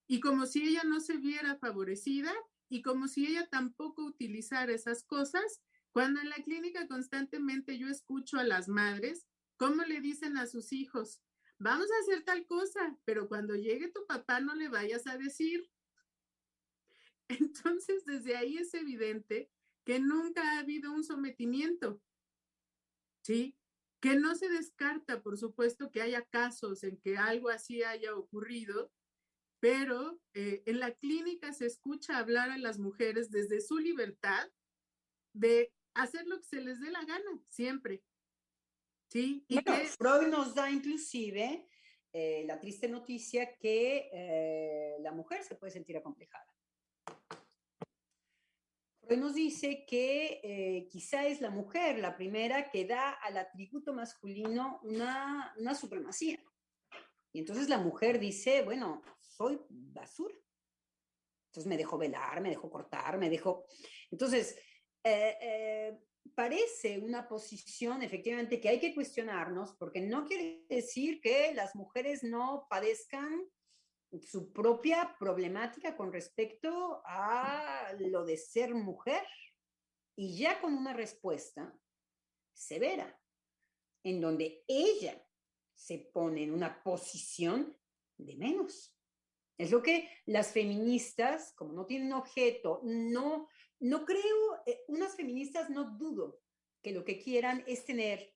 Y como si ella no se viera favorecida y como si ella tampoco utilizara esas cosas, cuando en la clínica constantemente yo escucho a las madres cómo le dicen a sus hijos, vamos a hacer tal cosa, pero cuando llegue tu papá no le vayas a decir. Entonces, desde ahí es evidente que nunca ha habido un sometimiento, ¿sí? Que no se descarta, por supuesto, que haya casos en que algo así haya ocurrido, pero en la clínica se escucha hablar a las mujeres desde su libertad de hacer lo que se les dé la gana, siempre. ¿Sí? Y bueno, que Freud nos da inclusive la triste noticia que la mujer se puede sentir acomplejada. Freud nos dice que quizá es la mujer la primera que da al atributo masculino una supremacía. Y entonces la mujer dice, bueno, soy basura. Entonces me dejo velar, me dejo cortar, me dejo... Entonces, parece una posición efectivamente que hay que cuestionarnos, porque no quiere decir que las mujeres no padezcan su propia problemática con respecto a lo de ser mujer, y ya con una respuesta severa, en donde ella se pone en una posición de menos. Es lo que las feministas, como no tienen objeto, no creo, unas feministas no dudo que lo que quieran es tener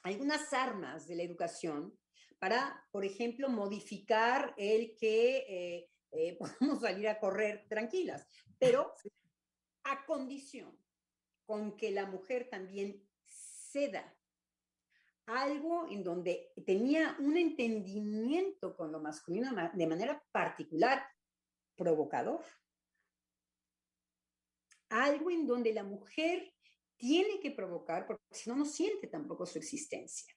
algunas armas de la educación para, por ejemplo, modificar el que podamos salir a correr tranquilas, pero a condición con que la mujer también ceda algo en donde tenía un entendimiento con lo masculino de manera particular, provocador. Algo en donde la mujer tiene que provocar, porque si no, no siente tampoco su existencia.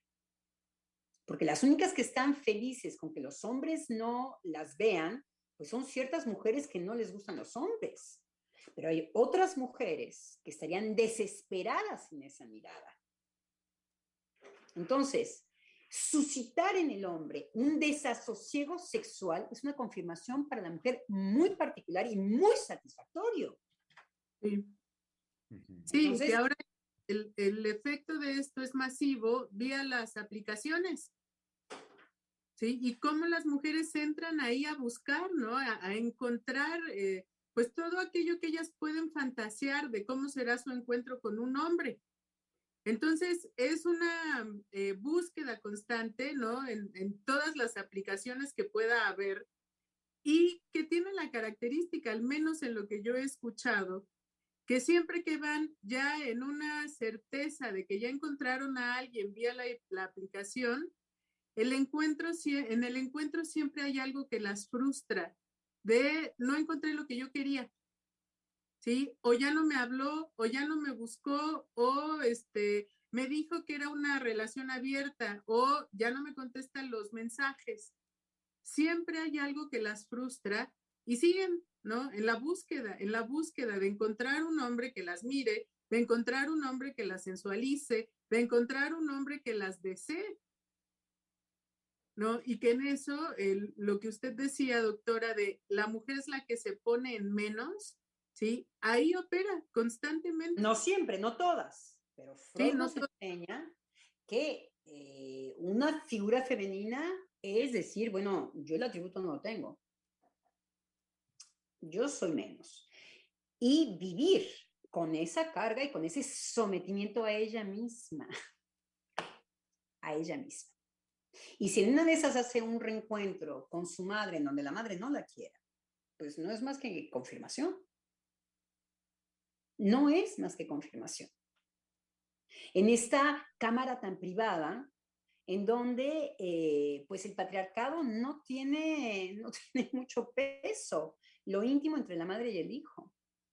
Porque las únicas que están felices con que los hombres no las vean, pues son ciertas mujeres que no les gustan los hombres. Pero hay otras mujeres que estarían desesperadas sin esa mirada. Entonces, suscitar en el hombre un desasosiego sexual es una confirmación para la mujer muy particular y muy satisfactorio. sí, Entonces, que ahora el efecto de esto es masivo vía las aplicaciones. ¿Sí? Y cómo las mujeres entran ahí a buscar, ¿no? A encontrar, pues todo aquello que ellas pueden fantasear de cómo será su encuentro con un hombre. Entonces, es una búsqueda constante, ¿no? En todas las aplicaciones que pueda haber y que tiene la característica, al menos en lo que yo he escuchado, que siempre que van ya en una certeza de que ya encontraron a alguien vía la aplicación, en el encuentro siempre hay algo que las frustra, de no encontré lo que yo quería, ¿sí? O ya no me habló, o ya no me buscó, o me dijo que era una relación abierta, o ya no me contestan los mensajes. Siempre hay algo que las frustra y siguen, ¿no? En la búsqueda de encontrar un hombre que las mire, de encontrar un hombre que las sensualice, de encontrar un hombre que las desee, ¿no? Y que en eso, lo que usted decía, doctora, de la mujer es la que se pone en menos, ¿sí? Ahí opera constantemente. no siempre, no todas, pero Freud Sí, no nos enseña que una figura femenina es decir, bueno, yo el atributo no lo tengo, yo soy menos. Y vivir con esa carga y con ese sometimiento a ella misma, a ella misma. Y si en una de esas hace un reencuentro con su madre en donde la madre no la quiera, pues no es más que confirmación. No es más que confirmación. En esta cámara tan privada, en donde pues el patriarcado no tiene mucho peso, lo íntimo entre la madre y el hijo,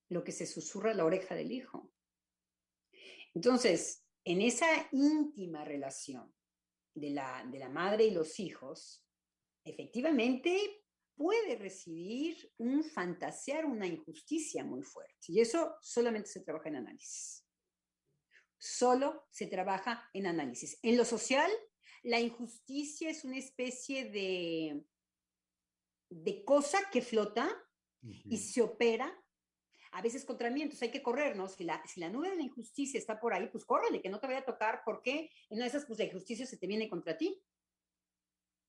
lo que se susurra a la oreja del hijo. Entonces, en esa íntima relación de la madre y los hijos, efectivamente puede recibir un fantasear, una injusticia muy fuerte. Y eso solamente se trabaja en análisis. Solo se trabaja en análisis. En lo social, la injusticia es una especie de cosa que flota y se opera a veces contra mí, entonces hay que corrernos. Si la nube de la injusticia está por ahí, pues córrele, que no te vaya a tocar, porque en una de esas, pues la injusticia se te viene contra ti.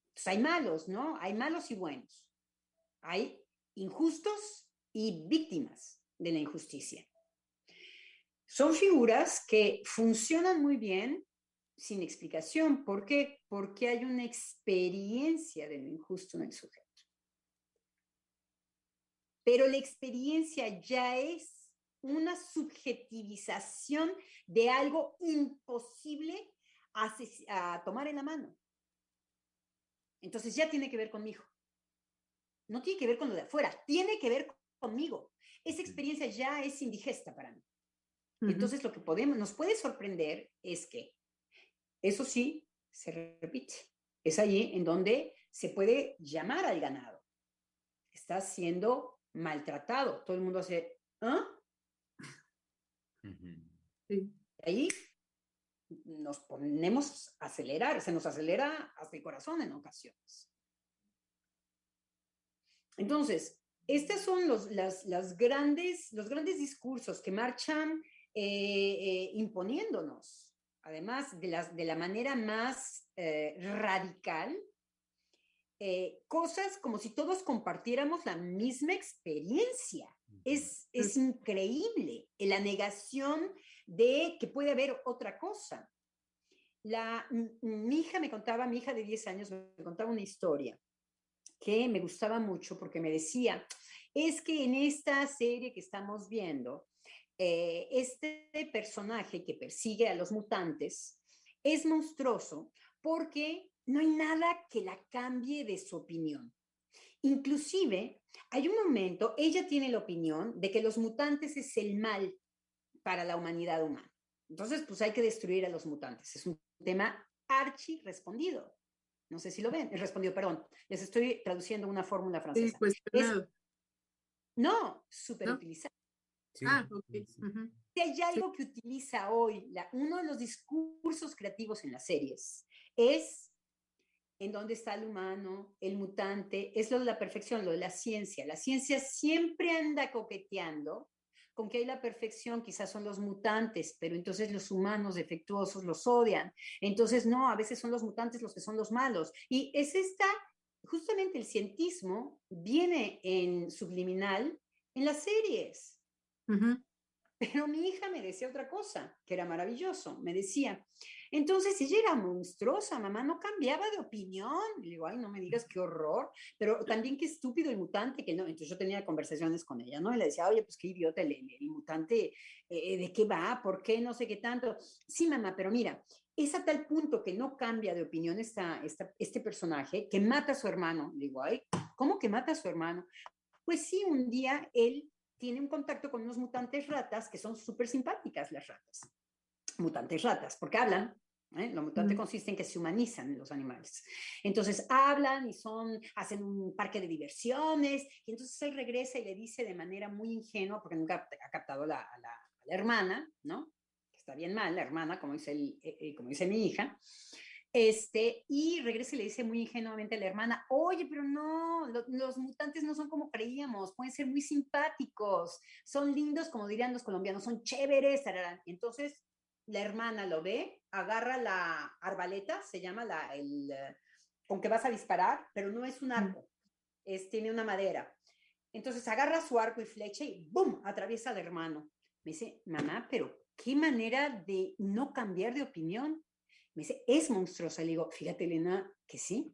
Entonces hay malos, ¿no? Hay malos y buenos. Hay injustos y víctimas de la injusticia. Son figuras que funcionan muy bien sin explicación. ¿Por qué? Porque hay una experiencia de lo injusto en el sujeto. Pero la experiencia ya es una subjetivización de algo imposible a tomar en la mano. Entonces ya tiene que ver conmigo. No tiene que ver con lo de afuera, tiene que ver conmigo. Esa experiencia ya es indigesta para mí. Entonces lo que nos puede sorprender es que eso sí se repite. Es allí en donde se puede llamar al ganado. Está siendo maltratado. Todo el mundo hace, ¿ah? Sí. Ahí nos ponemos a acelerar, se nos acelera hasta el corazón en ocasiones. Entonces, estos son los grandes discursos que marchan imponiéndonos, además de la manera más radical, cosas como si todos compartiéramos la misma experiencia. Es increíble la negación de que puede haber otra cosa. Mi hija de 10 años me contaba una historia que me gustaba mucho porque me decía, es que en esta serie que estamos viendo, este personaje que persigue a los mutantes es monstruoso porque no hay nada que la cambie de su opinión. Inclusive, hay un momento, ella tiene la opinión de que los mutantes es el mal para la humanidad humana. Entonces, pues hay que destruir a los mutantes. Es un tema archi respondido. No sé si lo ven. Respondido, perdón. Les estoy traduciendo una fórmula francesa. Sí, cuestionado. No, súper utilizado. Sí. Ok. Si hay algo que utiliza hoy, uno de los discursos creativos en las series es en dónde está el humano, el mutante, es lo de la perfección, lo de la ciencia. La ciencia siempre anda coqueteando con que hay la perfección, quizás son los mutantes, pero entonces los humanos defectuosos los odian. Entonces, no, a veces son los mutantes los que son los malos. Y es justamente el cientismo viene en subliminal en las series. Pero mi hija me decía otra cosa, que era maravilloso. Me decía, entonces ella era monstruosa, mamá, no cambiaba de opinión. Y le digo, ay, no me digas qué horror, pero también qué estúpido el mutante, que no. Entonces yo tenía conversaciones con ella, ¿no? Y le decía, oye, pues qué idiota el mutante, ¿de qué va? ¿Por qué? No sé qué tanto. Sí, mamá, pero mira, es a tal punto que no cambia de opinión este personaje, que mata a su hermano. Le digo, ay, ¿cómo que mata a su hermano? Pues sí, un día él tiene un contacto con unos mutantes ratas que son súper simpáticas las ratas. Mutantes ratas, porque hablan. Lo mutante consiste en que se humanizan los animales. Entonces hablan y hacen un parque de diversiones, y entonces él regresa y le dice de manera muy ingenua, porque nunca ha captado a la hermana, ¿no? Que está bien mal, la hermana, como dice mi hija. Y regresa y le dice muy ingenuamente a la hermana, oye, pero no, los mutantes no son como creíamos, pueden ser muy simpáticos, son lindos, como dirían los colombianos, son chéveres, tararán. Y entonces la hermana lo ve, agarra la arbaleta, se llama con que vas a disparar, pero no es un arco, tiene una madera. Entonces agarra su arco y flecha y ¡bum!, atraviesa al hermano. Me dice, mamá, pero qué manera de no cambiar de opinión. Me dice, es monstruosa. Le digo, fíjate, Elena, que sí.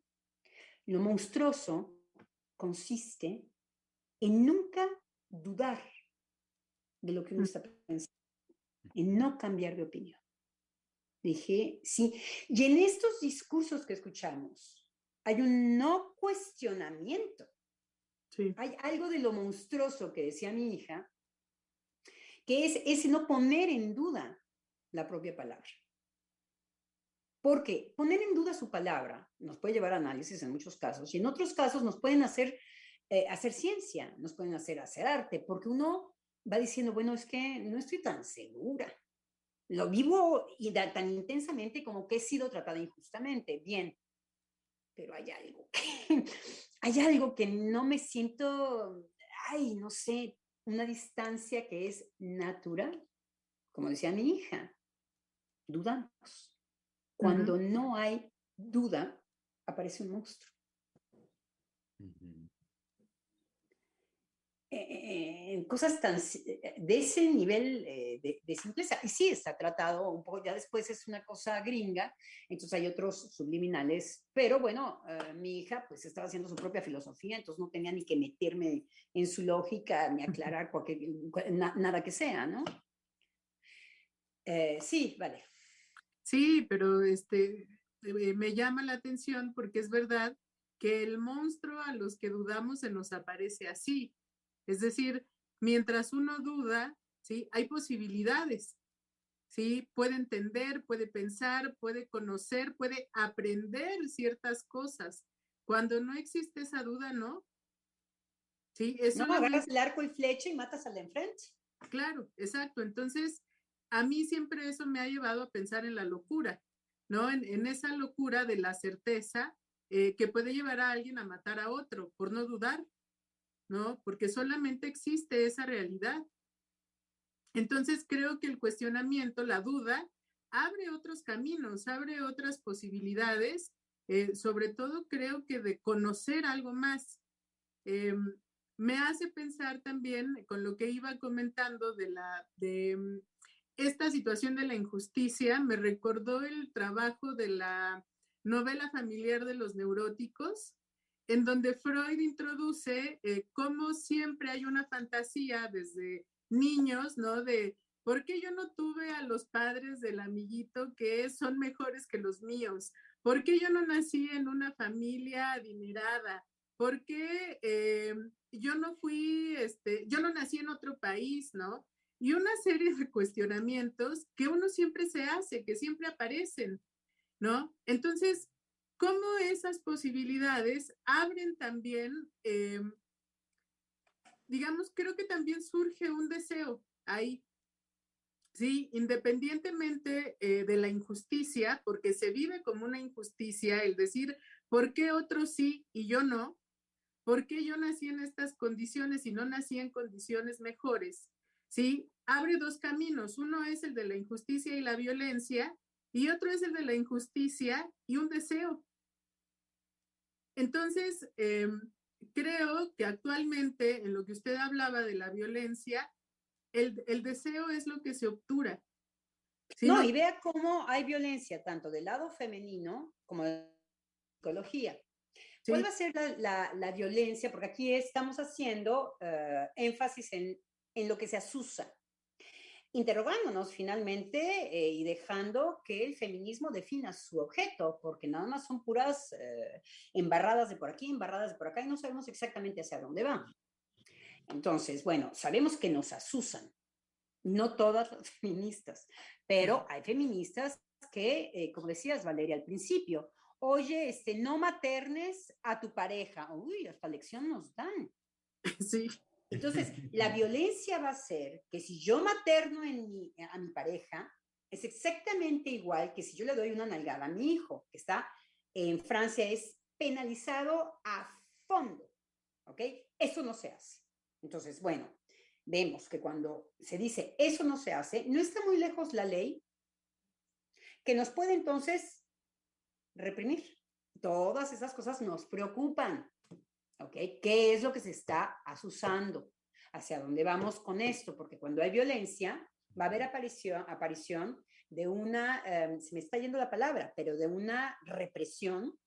Lo monstruoso consiste en nunca dudar de lo que uno está pensando, en no cambiar de opinión. Dije, sí. Y en estos discursos que escuchamos, hay un no cuestionamiento. Sí. Hay algo de lo monstruoso que decía mi hija, que es ese no poner en duda la propia palabra. Porque poner en duda su palabra nos puede llevar a análisis en muchos casos y en otros casos nos pueden hacer ciencia, nos pueden hacer arte, porque uno va diciendo, bueno, es que no estoy tan segura. Lo vivo y tan intensamente como que he sido tratada injustamente. Bien, pero hay algo que no me siento, ay, no sé, una distancia que es natural. Como decía mi hija, dudamos. Cuando no hay duda, aparece un monstruo. Cosas tan de ese nivel de simpleza. Y sí, está tratado un poco, ya después es una cosa gringa, entonces hay otros subliminales, pero bueno, mi hija pues estaba haciendo su propia filosofía, entonces no tenía ni que meterme en su lógica, ni aclarar nada que sea, ¿no? Sí, vale. Sí, pero me llama la atención porque es verdad que el monstruo a los que dudamos se nos aparece así. Es decir, mientras uno duda, ¿sí? Hay posibilidades, ¿sí? Puede entender, puede pensar, puede conocer, puede aprender ciertas cosas. Cuando no existe esa duda, ¿no? Sí, es No, agarras solamente... el arco y flecha y matas al de enfrente. Claro, exacto. Entonces, a mí siempre eso me ha llevado a pensar en la locura, ¿no? En esa locura de la certeza que puede llevar a alguien a matar a otro por no dudar, ¿no? Porque solamente existe esa realidad. Entonces, creo que el cuestionamiento, la duda, abre otros caminos, abre otras posibilidades, sobre todo creo que de conocer algo más. Eh, Me hace pensar también con lo que iba comentando de esta situación de la injusticia, me recordó el trabajo de la novela familiar de los neuróticos, en donde Freud introduce cómo siempre hay una fantasía desde niños, ¿no? De ¿por qué yo no tuve a los padres del amiguito que son mejores que los míos? ¿Por qué yo no nací en una familia adinerada? ¿Por qué yo no fui, yo no nací en otro país, ¿no? Y una serie de cuestionamientos que uno siempre se hace, que siempre aparecen, ¿no? Entonces, ¿cómo esas posibilidades abren también, digamos, creo que también surge un deseo ahí, ¿sí? Independientemente de la injusticia, porque se vive como una injusticia el decir, ¿por qué otros sí y yo no? ¿Por qué yo nací en estas condiciones y no nací en condiciones mejores? ¿Sí? Abre dos caminos. Uno es el de la injusticia y la violencia y otro es el de la injusticia y un deseo. Entonces, creo que actualmente en lo que usted hablaba de la violencia, el deseo es lo que se obtura. ¿Sí? No, y vea cómo hay violencia tanto del lado femenino como de la psicología. ¿Cuál Sí. va a ser la violencia? Porque aquí estamos haciendo énfasis en lo que se asusa, interrogándonos finalmente y dejando que el feminismo defina su objeto, porque nada más son puras embarradas de por aquí, embarradas de por acá, y no sabemos exactamente hacia dónde van. Entonces, bueno, sabemos que nos asusan, no todas las feministas, pero hay feministas que, como decías, Valeria, al principio, oye, no maternes a tu pareja. Uy, hasta lección nos dan. Sí. Entonces, la violencia va a ser que si yo materno a mi pareja, es exactamente igual que si yo le doy una nalgada a mi hijo, que está en Francia, es penalizado a fondo. ¿Ok? Eso no se hace. Entonces, bueno, vemos que cuando se dice eso no se hace, no está muy lejos la ley que nos puede entonces reprimir. Todas esas cosas nos preocupan. ¿Ok? ¿Qué es lo que se está asusando? ¿Hacia dónde vamos con esto? Porque cuando hay violencia, va a haber aparición de una, se me está yendo la palabra, pero de una represión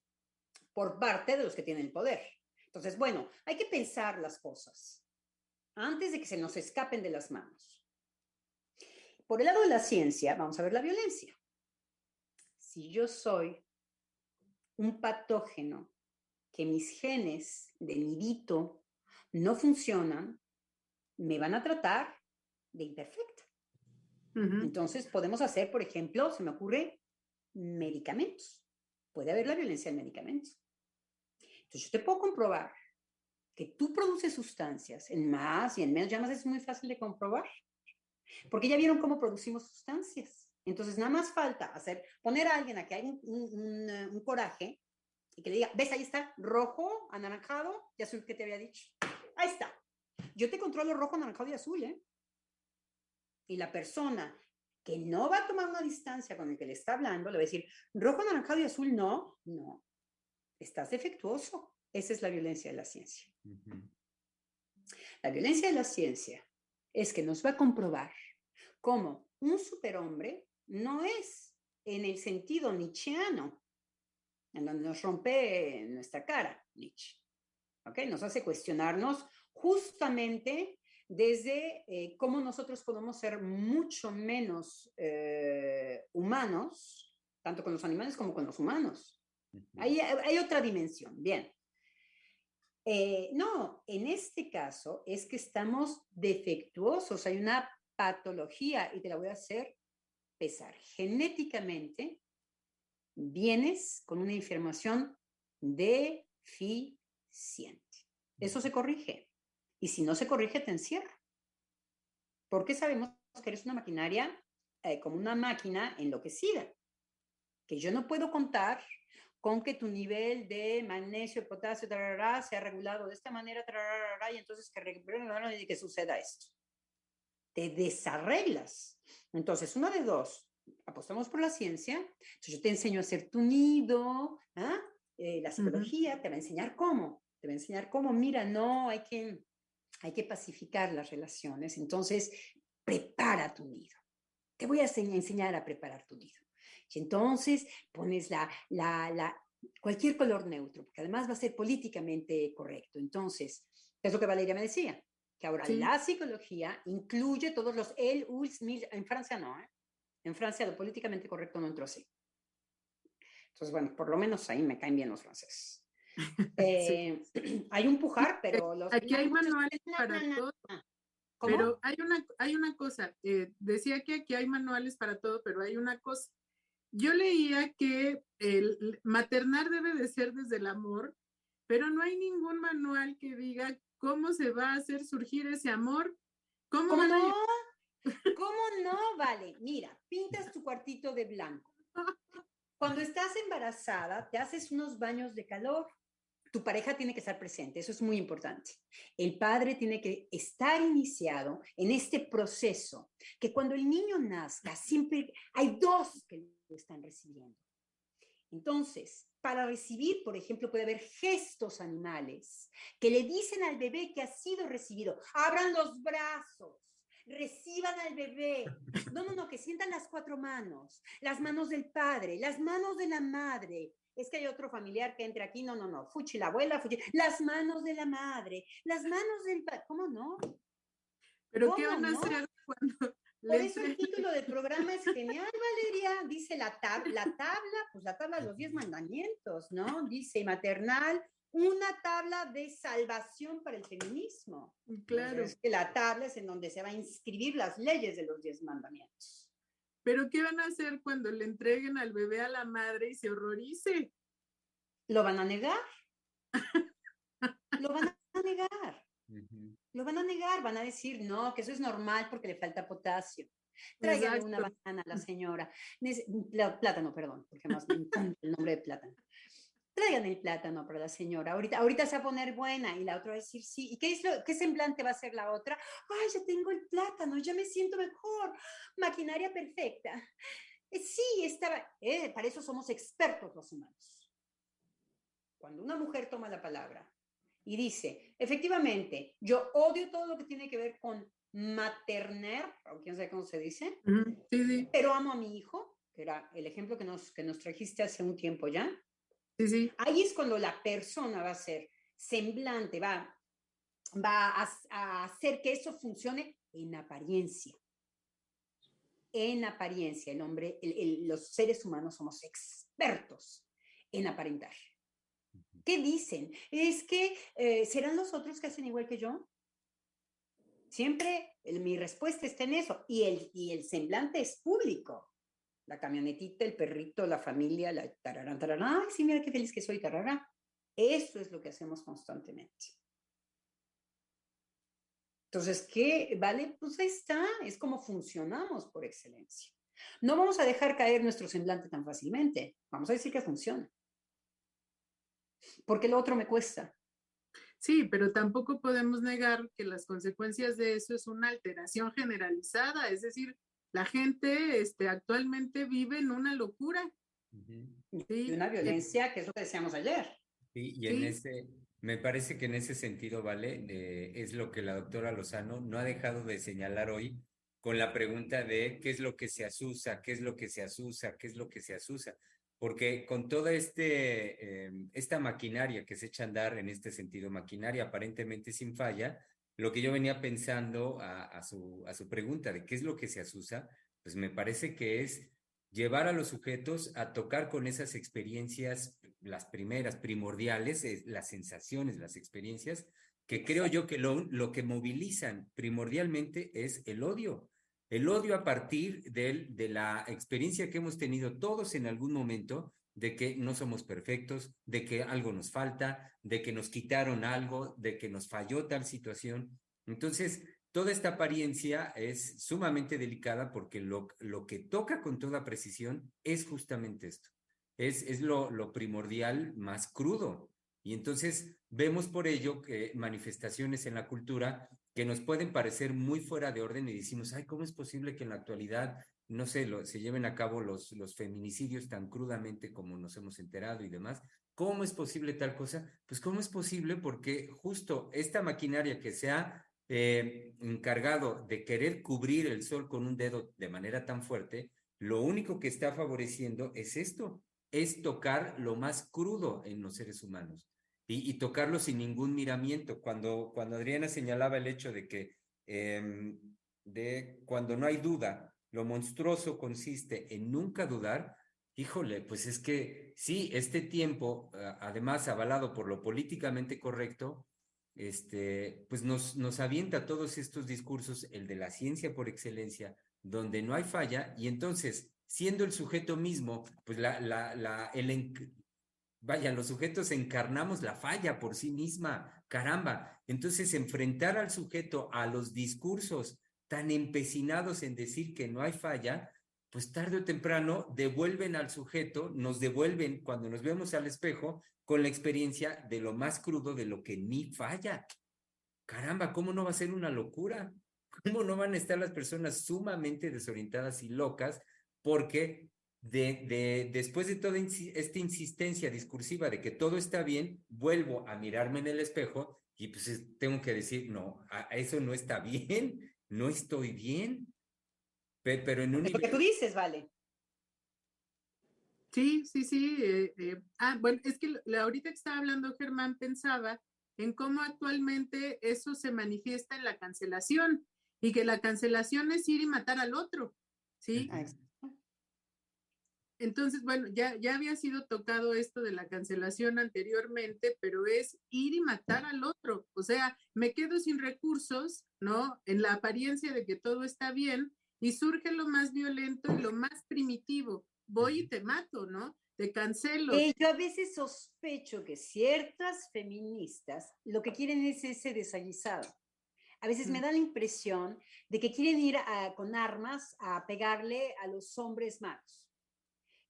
por parte de los que tienen el poder. Entonces, bueno, hay que pensar las cosas antes de que se nos escapen de las manos. Por el lado de la ciencia, vamos a ver la violencia. si yo soy un patógeno, que mis genes de nidito no funcionan, me van a tratar de imperfecta. Entonces podemos hacer, por ejemplo, se me ocurre, medicamentos. Puede haber la violencia en medicamentos. Entonces yo te puedo comprobar que tú produces sustancias en más y en menos, ya más es muy fácil de comprobar, porque ya vieron cómo producimos sustancias. Entonces nada más falta poner a alguien a que haya un coraje y que le diga, ves, ahí está, rojo, anaranjado y azul que te había dicho. Ahí está. Yo te controlo rojo, anaranjado y azul, ¿eh? Y la persona que no va a tomar una distancia con el que le está hablando, le va a decir, rojo, anaranjado y azul, no, estás defectuoso. Esa es la violencia de la ciencia. La violencia de la ciencia es que nos va a comprobar cómo un superhombre no es en el sentido nietzscheano, en donde nos rompe nuestra cara, Nietzsche. ¿Okay? Nos hace cuestionarnos justamente desde cómo nosotros podemos ser mucho menos humanos, tanto con los animales como con los humanos. Hay otra dimensión. Bien. No, en este caso es que estamos defectuosos, hay una patología y te la voy a hacer pesar. Genéticamente vienes con una información deficiente. Eso se corrige. Y si no se corrige, te encierra. Porque sabemos que eres una maquinaria, como una máquina enloquecida. Que yo no puedo contar con que tu nivel de magnesio, potasio, tarará, sea regulado de esta manera, tarará, y entonces que suceda esto. Te desarreglas. Entonces, una de dos, apostamos por la ciencia, entonces yo te enseño a hacer tu nido, la psicología te va a enseñar cómo, mira, no, hay que pacificar las relaciones, entonces prepara tu nido. Te voy a enseñar a preparar tu nido. Y entonces pones cualquier color neutro, porque además va a ser políticamente correcto. Entonces, es lo que Valeria me decía, que ahora la psicología incluye todos los en Francia no, ¿eh? En Francia lo políticamente correcto no entró así. Entonces, bueno, por lo menos ahí me caen bien los franceses. Hay un pujar, pero aquí hay manuales para todo. ¿Cómo? Pero hay una cosa, decía que aquí hay manuales para todo, pero hay una cosa. Yo leía que el maternar debe de ser desde el amor, pero no hay ningún manual que diga cómo se va a hacer surgir ese amor. ¿Cómo no? ¿Cómo no? Vale, mira, pintas tu cuartito de blanco. Cuando estás embarazada, te haces unos baños de calor. Tu pareja tiene que estar presente, eso es muy importante. El padre tiene que estar iniciado en este proceso, que cuando el niño nazca, siempre hay dos que lo están recibiendo. Entonces, para recibir, por ejemplo, puede haber gestos animales que le dicen al bebé que ha sido recibido. Abran los brazos, reciban al bebé. No, que sientan las cuatro manos, las manos del padre, las manos de la madre. Es que hay otro familiar que entre aquí, no, fuchi la abuela, fuchi, las manos de la madre, las manos del padre, ¿cómo no? ¿Pero qué van a hacer cuando...? Por eso el título del programa es genial, Valeria, dice la tabla de los 10 mandamientos, ¿no? Dice maternal, una tabla de salvación para el feminismo. Claro. Es que la tabla es en donde se va a inscribir las leyes de los 10 mandamientos. ¿Pero qué van a hacer cuando le entreguen al bebé a la madre y se horrorice? ¿Lo van a negar? Lo van a negar. Lo van a negar, van a decir, no, que eso es normal porque le falta potasio. Tráigale una banana a la señora. Plátano, perdón, porque más me encanta el nombre de plátano. Traigan el plátano para la señora. Ahorita se va a poner buena. Y la otra va a decir, sí. ¿Y qué semblante va a ser la otra? Ay, ya tengo el plátano, ya me siento mejor. Maquinaria perfecta. Sí, para eso somos expertos los humanos. Cuando una mujer toma la palabra y dice, efectivamente, yo odio todo lo que tiene que ver con maternar, o quién sabe cómo se dice, sí. Pero amo a mi hijo, que era el ejemplo que nos trajiste hace un tiempo ya. Sí. Ahí es cuando la persona va a ser semblante, va a hacer que eso funcione en apariencia. en apariencia. El hombre, los seres humanos somos expertos en aparentar. ¿Qué dicen? Es que ¿serán los otros que hacen igual que yo? Siempre mi respuesta está en eso. Y el semblante es público. La camionetita, el perrito, la familia, la tararán, tararán. Ay, sí, mira qué feliz que soy, tararán. Eso es lo que hacemos constantemente. Entonces, ¿qué? ¿Vale? Pues ahí está. Es como funcionamos por excelencia. No vamos a dejar caer nuestro semblante tan fácilmente. Vamos a decir que funciona. Porque lo otro me cuesta. Sí, pero tampoco podemos negar que las consecuencias de eso es una alteración generalizada, es decir, la gente actualmente vive en una locura. Y una violencia, que es lo que decíamos ayer. Sí, y en me parece que en ese sentido, ¿vale? Es lo que la doctora Lozano no ha dejado de señalar hoy con la pregunta de qué es lo que se asusa, qué es lo que se asusa, qué es lo que se asusa. Porque con toda esta maquinaria que se echa a andar en este sentido, maquinaria aparentemente sin falla, lo que yo venía pensando a su pregunta de qué es lo que se asusa, pues me parece que es llevar a los sujetos a tocar con esas experiencias, las primeras, primordiales, las sensaciones, las experiencias, que creo yo que lo que movilizan primordialmente es el odio. El odio a partir de la experiencia que hemos tenido todos en algún momento de que no somos perfectos, de que algo nos falta, de que nos quitaron algo, de que nos falló tal situación. Entonces, toda esta apariencia es sumamente delicada porque lo que toca con toda precisión es justamente esto. Es lo primordial más crudo. Y entonces vemos por ello que manifestaciones en la cultura que nos pueden parecer muy fuera de orden y decimos, ay, ¿cómo es posible que en la actualidad, no sé, se lleven a cabo los feminicidios tan crudamente como nos hemos enterado y demás? ¿Cómo es posible tal cosa? Pues ¿cómo es posible? Porque justo esta maquinaria que se ha encargado de querer cubrir el sol con un dedo de manera tan fuerte, lo único que está favoreciendo es esto, es tocar lo más crudo en los seres humanos y tocarlo sin ningún miramiento. Cuando Adriana señalaba el hecho de que cuando no hay duda, lo monstruoso consiste en nunca dudar, híjole, pues es que sí, este tiempo, además avalado por lo políticamente correcto, pues nos avienta todos estos discursos, el de la ciencia por excelencia, donde no hay falla, y entonces, siendo el sujeto mismo, pues vaya, los sujetos encarnamos la falla por sí misma, caramba. Entonces, enfrentar al sujeto a los discursos tan empecinados en decir que no hay falla, pues tarde o temprano devuelven al sujeto, nos devuelven cuando nos vemos al espejo con la experiencia de lo más crudo de lo que ni falla. Caramba, ¿cómo no va a ser una locura? ¿Cómo no van a estar las personas sumamente desorientadas y locas? Porque después de toda esta insistencia discursiva de que todo está bien, vuelvo a mirarme en el espejo y pues tengo que decir, no, eso no está bien, no estoy bien, pero en un nivel... Lo que tú dices, vale. Sí. Bueno, es que ahorita que estaba hablando Germán pensaba en cómo actualmente eso se manifiesta en la cancelación y que la cancelación es ir y matar al otro, ¿sí? Entonces, bueno, ya había sido tocado esto de la cancelación anteriormente, pero es ir y matar al otro. O sea, me quedo sin recursos, ¿no? En la apariencia de que todo está bien y surge lo más violento y lo más primitivo. Voy y te mato, ¿no? Te cancelo. Yo a veces sospecho que ciertas feministas lo que quieren es ese desaguisado. A veces me da la impresión de que quieren ir con armas a pegarle a los hombres malos.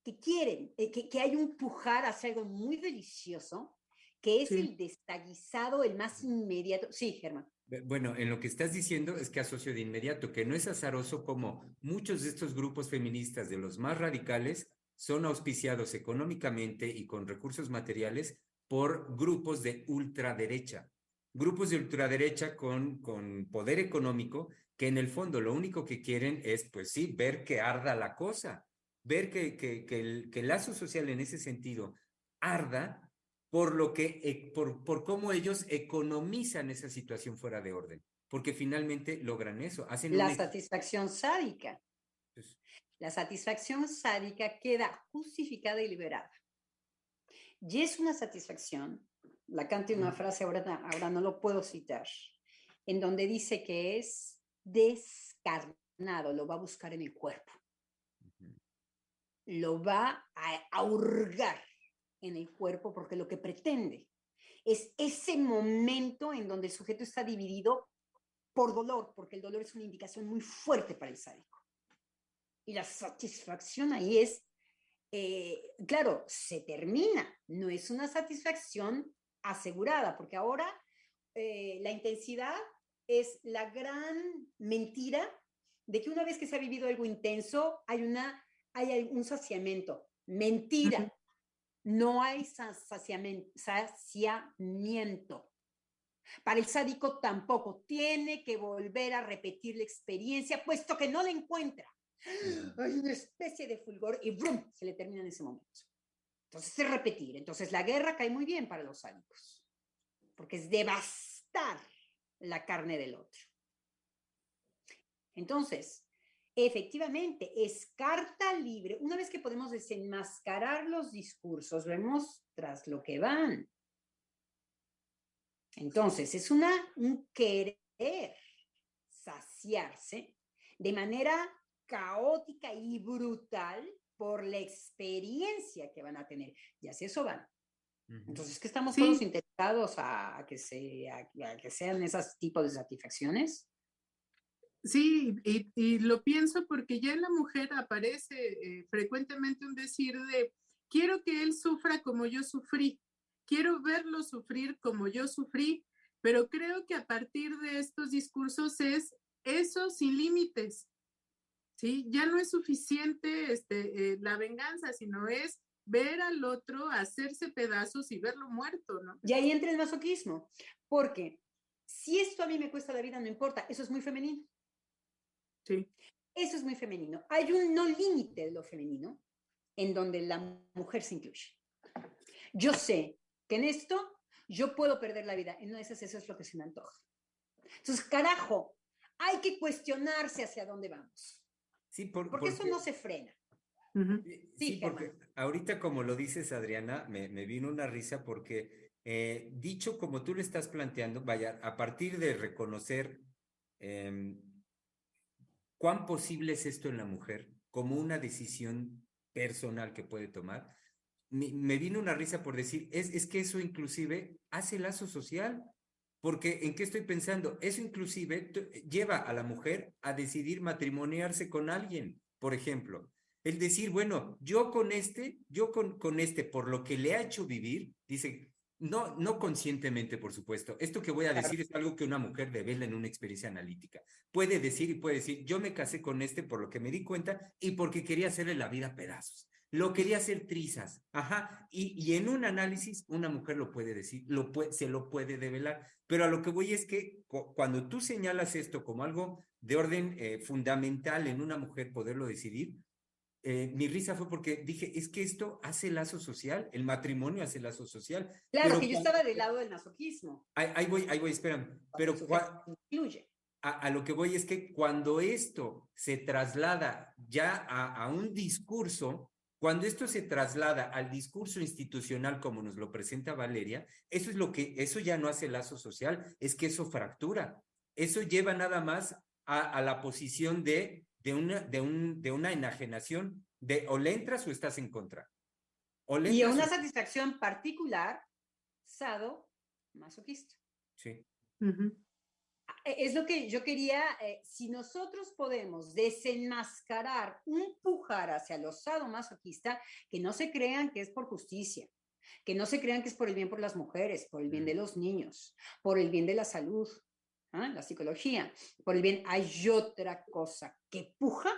Que quieren, que hay un pujar hacia algo muy delicioso, que es el desaguisado, el más inmediato. Sí, Germán. Bueno, en lo que estás diciendo es que asocio de inmediato que no es azaroso como muchos de estos grupos feministas de los más radicales son auspiciados económicamente y con recursos materiales por grupos de ultraderecha. Grupos de ultraderecha con poder económico que en el fondo lo único que quieren es, pues sí, ver que arda la cosa. Ver que el lazo social en ese sentido arda por cómo ellos economizan esa situación fuera de orden, porque finalmente logran eso. Hacen la satisfacción sádica. Entonces, La satisfacción sádica queda justificada y liberada. Y es una satisfacción, Lacan tiene una frase, ahora no lo puedo citar, en donde dice que es descarnado, lo va a buscar en el cuerpo, lo va a hurgar en el cuerpo porque lo que pretende es ese momento en donde el sujeto está dividido por dolor, porque el dolor es una indicación muy fuerte para el sádico. Y la satisfacción ahí es, claro, se termina, no es una satisfacción asegurada, porque ahora la intensidad es la gran mentira de que una vez que se ha vivido algo intenso, hay un saciamiento. Mentira, no hay saciamiento. Para el sádico tampoco, tiene que volver a repetir la experiencia, puesto que no la encuentra. Hay una especie de fulgor y ¡brum! Se le termina en ese momento. Entonces es repetir. Entonces la guerra cae muy bien para los sádicos, porque es devastar la carne del otro. Entonces, efectivamente, es carta libre. Una vez que podemos desenmascarar los discursos, vemos tras lo que van. Entonces, es un querer saciarse de manera caótica y brutal por la experiencia que van a tener. Y hacia eso van. Entonces, ¿que estamos todos interesados a que sean esos tipos de satisfacciones? Sí, y lo pienso porque ya en la mujer aparece frecuentemente un decir de, quiero que él sufra como yo sufrí, quiero verlo sufrir como yo sufrí, pero creo que a partir de estos discursos es eso sin límites, ¿sí? Ya no es suficiente la venganza, sino es ver al otro hacerse pedazos y verlo muerto, ¿no? Y ahí entra el masoquismo, porque si esto a mí me cuesta la vida, no importa, eso es muy femenino. Sí. Eso es muy femenino. Hay un no límite de lo femenino en donde la mujer se incluye. Yo sé que en esto yo puedo perder la vida. En una de esas, eso es lo que se me antoja. Entonces, carajo, hay que cuestionarse hacia dónde vamos. Sí, porque eso no se frena. Sí, porque ahorita como lo dices, Adriana, me vino una risa porque dicho como tú lo estás planteando, vaya, a partir de reconocer cuán posible es esto en la mujer como una decisión personal que puede tomar, me vino una risa por decir, es que eso inclusive hace lazo social, porque ¿en qué estoy pensando? Eso inclusive lleva a la mujer a decidir matrimoniarse con alguien, por ejemplo. El decir, bueno, yo con este, por lo que le ha hecho vivir, dice, no conscientemente, por supuesto. Esto que voy a decir es algo que una mujer devela en una experiencia analítica. Puede decir, yo me casé con este por lo que me di cuenta y porque quería hacerle la vida a pedazos. Lo quería hacer trizas, ajá, y en un análisis una mujer lo puede decir, se lo puede develar, pero a lo que voy es que cuando tú señalas esto como algo de orden fundamental en una mujer poderlo decidir, mi risa fue porque dije, es que esto hace lazo social, el matrimonio hace lazo social. Claro, pero que yo estaba del lado del masoquismo. Ahí voy, espérame, pero incluye. A lo que voy es que cuando esto se traslada ya a un discurso, cuando esto se traslada al discurso institucional como nos lo presenta Valeria, eso ya no hace lazo social, es que eso fractura. Eso lleva nada más a la posición de una enajenación, de o le entras o estás en contra. Y una satisfacción particular, sado-masoquista. Sí. Es lo que yo quería, si nosotros podemos desenmascarar un pujar hacia lo sadomasoquista, que no se crean que es por justicia, que no se crean que es por el bien por las mujeres, por el bien de los niños, por el bien de la salud, la psicología, por el bien, hay otra cosa que puja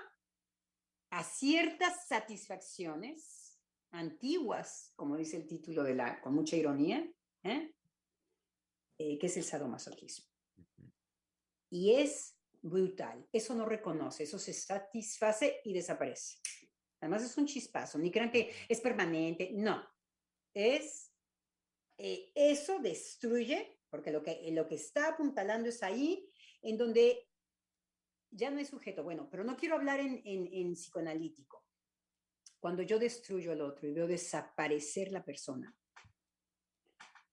a ciertas satisfacciones antiguas, como dice el título con mucha ironía, que es el sadomasoquismo. Y es brutal, eso no reconoce, eso se satisface y desaparece. Además es un chispazo, ni crean que es permanente, no. Eso destruye, porque lo que está apuntalando es ahí, en donde ya no es sujeto. Bueno, pero no quiero hablar en psicoanalítico. Cuando yo destruyo al otro y veo desaparecer la persona,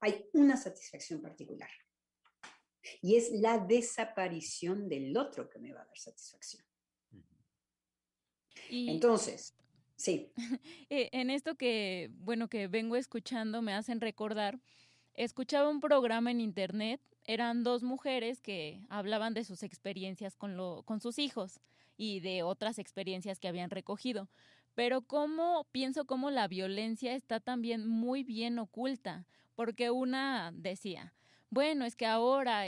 hay una satisfacción particular. Y es la desaparición del otro que me va a dar satisfacción. Y Entonces, sí. en esto que, bueno, que vengo escuchando, me hacen recordar, escuchaba un programa en internet, eran dos mujeres que hablaban de sus experiencias con sus hijos y de otras experiencias que habían recogido. Pero pienso cómo la violencia está también muy bien oculta, porque una decía, bueno, es que ahora,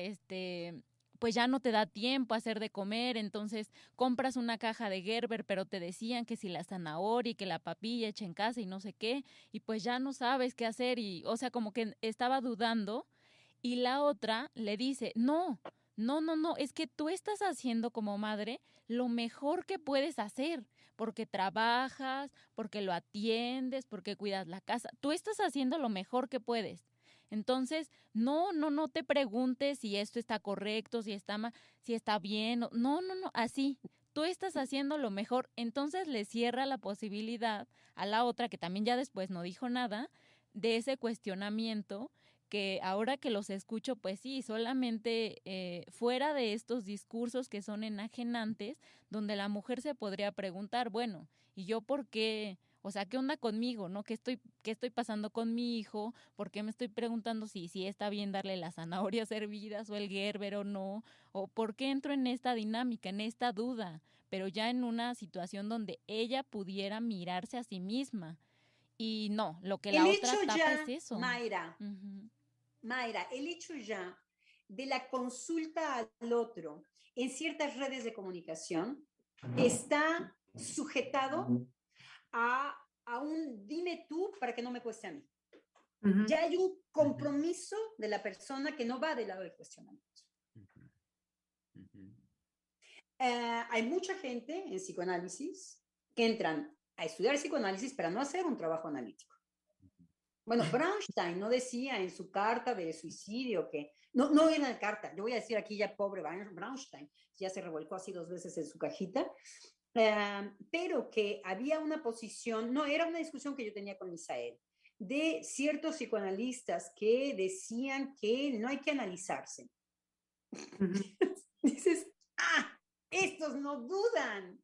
pues ya no te da tiempo a hacer de comer, entonces compras una caja de Gerber, pero te decían que si la zanahoria y que la papilla hecha en casa y no sé qué, y pues ya no sabes qué hacer y, o sea, como que estaba dudando y la otra le dice, no, no, no, no, es que tú estás haciendo como madre lo mejor que puedes hacer, porque trabajas, porque lo atiendes, porque cuidas la casa, tú estás haciendo lo mejor que puedes. Entonces, no, no, no te preguntes si esto está correcto, si está mal, si está bien, no, no, no, así. Tú estás haciendo lo mejor, entonces le cierra la posibilidad a la otra, que también ya después no dijo nada, de ese cuestionamiento que ahora que los escucho, pues sí, solamente fuera de estos discursos que son enajenantes, donde la mujer se podría preguntar, bueno, ¿y yo por qué? O sea, ¿qué onda conmigo, no? ¿Qué estoy pasando con mi hijo? ¿Por qué me estoy preguntando si está bien darle las zanahorias hervidas o el Gerber o no? ¿O por qué entro en esta dinámica, en esta duda? Pero ya en una situación donde ella pudiera mirarse a sí misma. Y no, lo que El la otra hecho tapa es ya, eso. Mayra, Ujú. Mayra, el hecho ya de la consulta al otro en ciertas redes de comunicación está sujetado a un dime tú para que no me cueste a mí. Ya hay un compromiso de la persona que no va del lado del cuestionamiento. Hay mucha gente en psicoanálisis que entran a estudiar psicoanálisis para no hacer un trabajo analítico. Bueno, Braunstein no decía en su carta de suicidio que, no era la carta, yo voy a decir aquí ya pobre Braunstein, ya se revolcó así 2 veces en su cajita, pero que había una posición, no, era una discusión que yo tenía con Misael, de ciertos psicoanalistas que decían que no hay que analizarse. Dices, estos no dudan.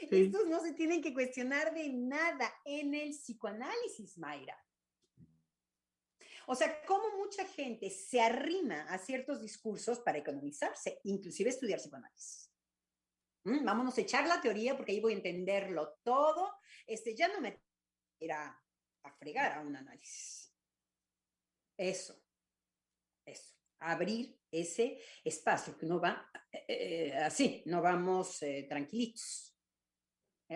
Sí. Estos no se tienen que cuestionar de nada en el psicoanálisis, Mayra. O sea, cómo mucha gente se arrima a ciertos discursos para economizarse, inclusive estudiar psicoanálisis. Vámonos a echar la teoría porque ahí voy a entenderlo todo. Ya no me irá a fregar a un análisis. Eso. Abrir ese espacio que no va así, no vamos tranquilitos.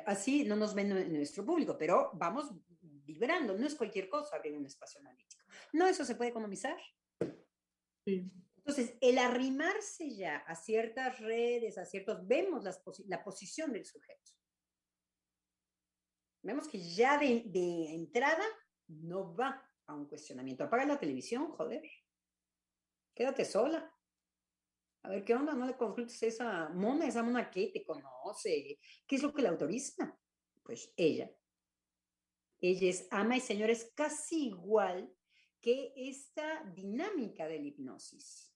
Así no nos ven en nuestro público, pero vamos vibrando. No es cualquier cosa abrir un espacio analítico. No, eso se puede economizar. Sí. Entonces, el arrimarse ya a ciertas redes, vemos la posición del sujeto. Vemos que ya de entrada no va a un cuestionamiento. Apaga la televisión, joder. Quédate sola. A ver, ¿qué onda? No le consultes a esa mona que te conoce. ¿Qué es lo que la autoriza? Pues ella. Ella es ama y señora, es casi igual que esta dinámica de la hipnosis.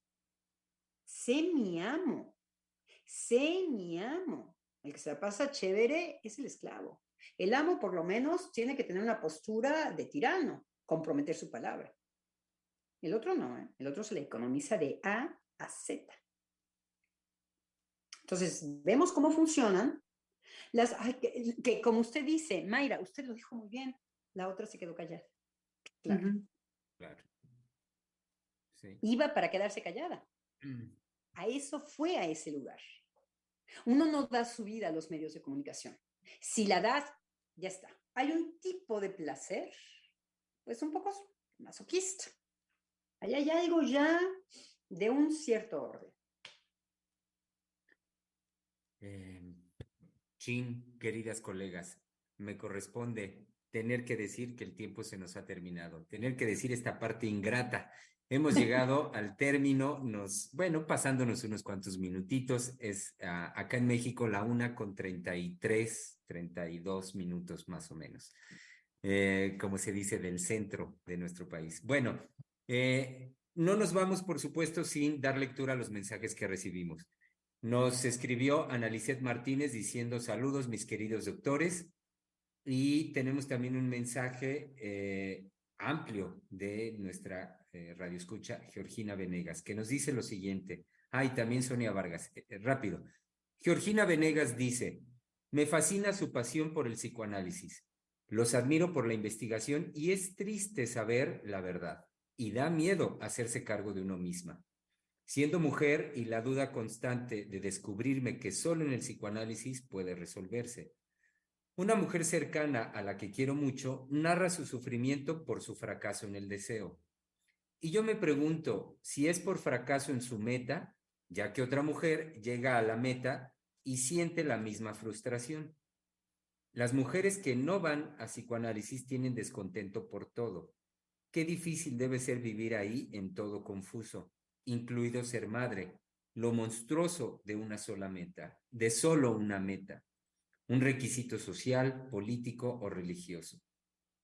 Sé mi amo. El que se la pasa chévere es el esclavo. El amo, por lo menos, tiene que tener una postura de tirano, comprometer su palabra. El otro no, ¿eh? El otro se le economiza de A a Z. Entonces, vemos cómo funcionan que como usted dice, Mayra, usted lo dijo muy bien, la otra se quedó callada. Claro. Claro. Sí. Iba para quedarse callada. A eso fue a ese lugar. Uno no da su vida a los medios de comunicación. Si la das, ya está. Hay un tipo de placer, pues un poco masoquista. Ahí hay algo ya de un cierto orden. Chin, queridas colegas, me corresponde tener que decir que el tiempo se nos ha terminado, tener que decir esta parte ingrata hemos llegado al término, pasándonos unos cuantos minutitos, es acá en México la 1:33, 32 minutos más o menos, como se dice, del centro de nuestro país. Bueno, no nos vamos, por supuesto, sin dar lectura a los mensajes que recibimos. Nos escribió Analicet Martínez diciendo: saludos, mis queridos doctores. Y tenemos también un mensaje amplio de nuestra radioescucha, Georgina Venegas, que nos dice lo siguiente. Y también Sonia Vargas. Rápido. Georgina Venegas dice: me fascina su pasión por el psicoanálisis. Los admiro por la investigación y es triste saber la verdad. Y da miedo hacerse cargo de uno misma. Siendo mujer y la duda constante de descubrirme que solo en el psicoanálisis puede resolverse. Una mujer cercana a la que quiero mucho narra su sufrimiento por su fracaso en el deseo. Y yo me pregunto si es por fracaso en su meta, ya que otra mujer llega a la meta y siente la misma frustración. Las mujeres que no van a psicoanálisis tienen descontento por todo. Qué difícil debe ser vivir ahí en todo confuso, incluido ser madre, lo monstruoso de una sola meta, de solo una meta. Un requisito social, político o religioso.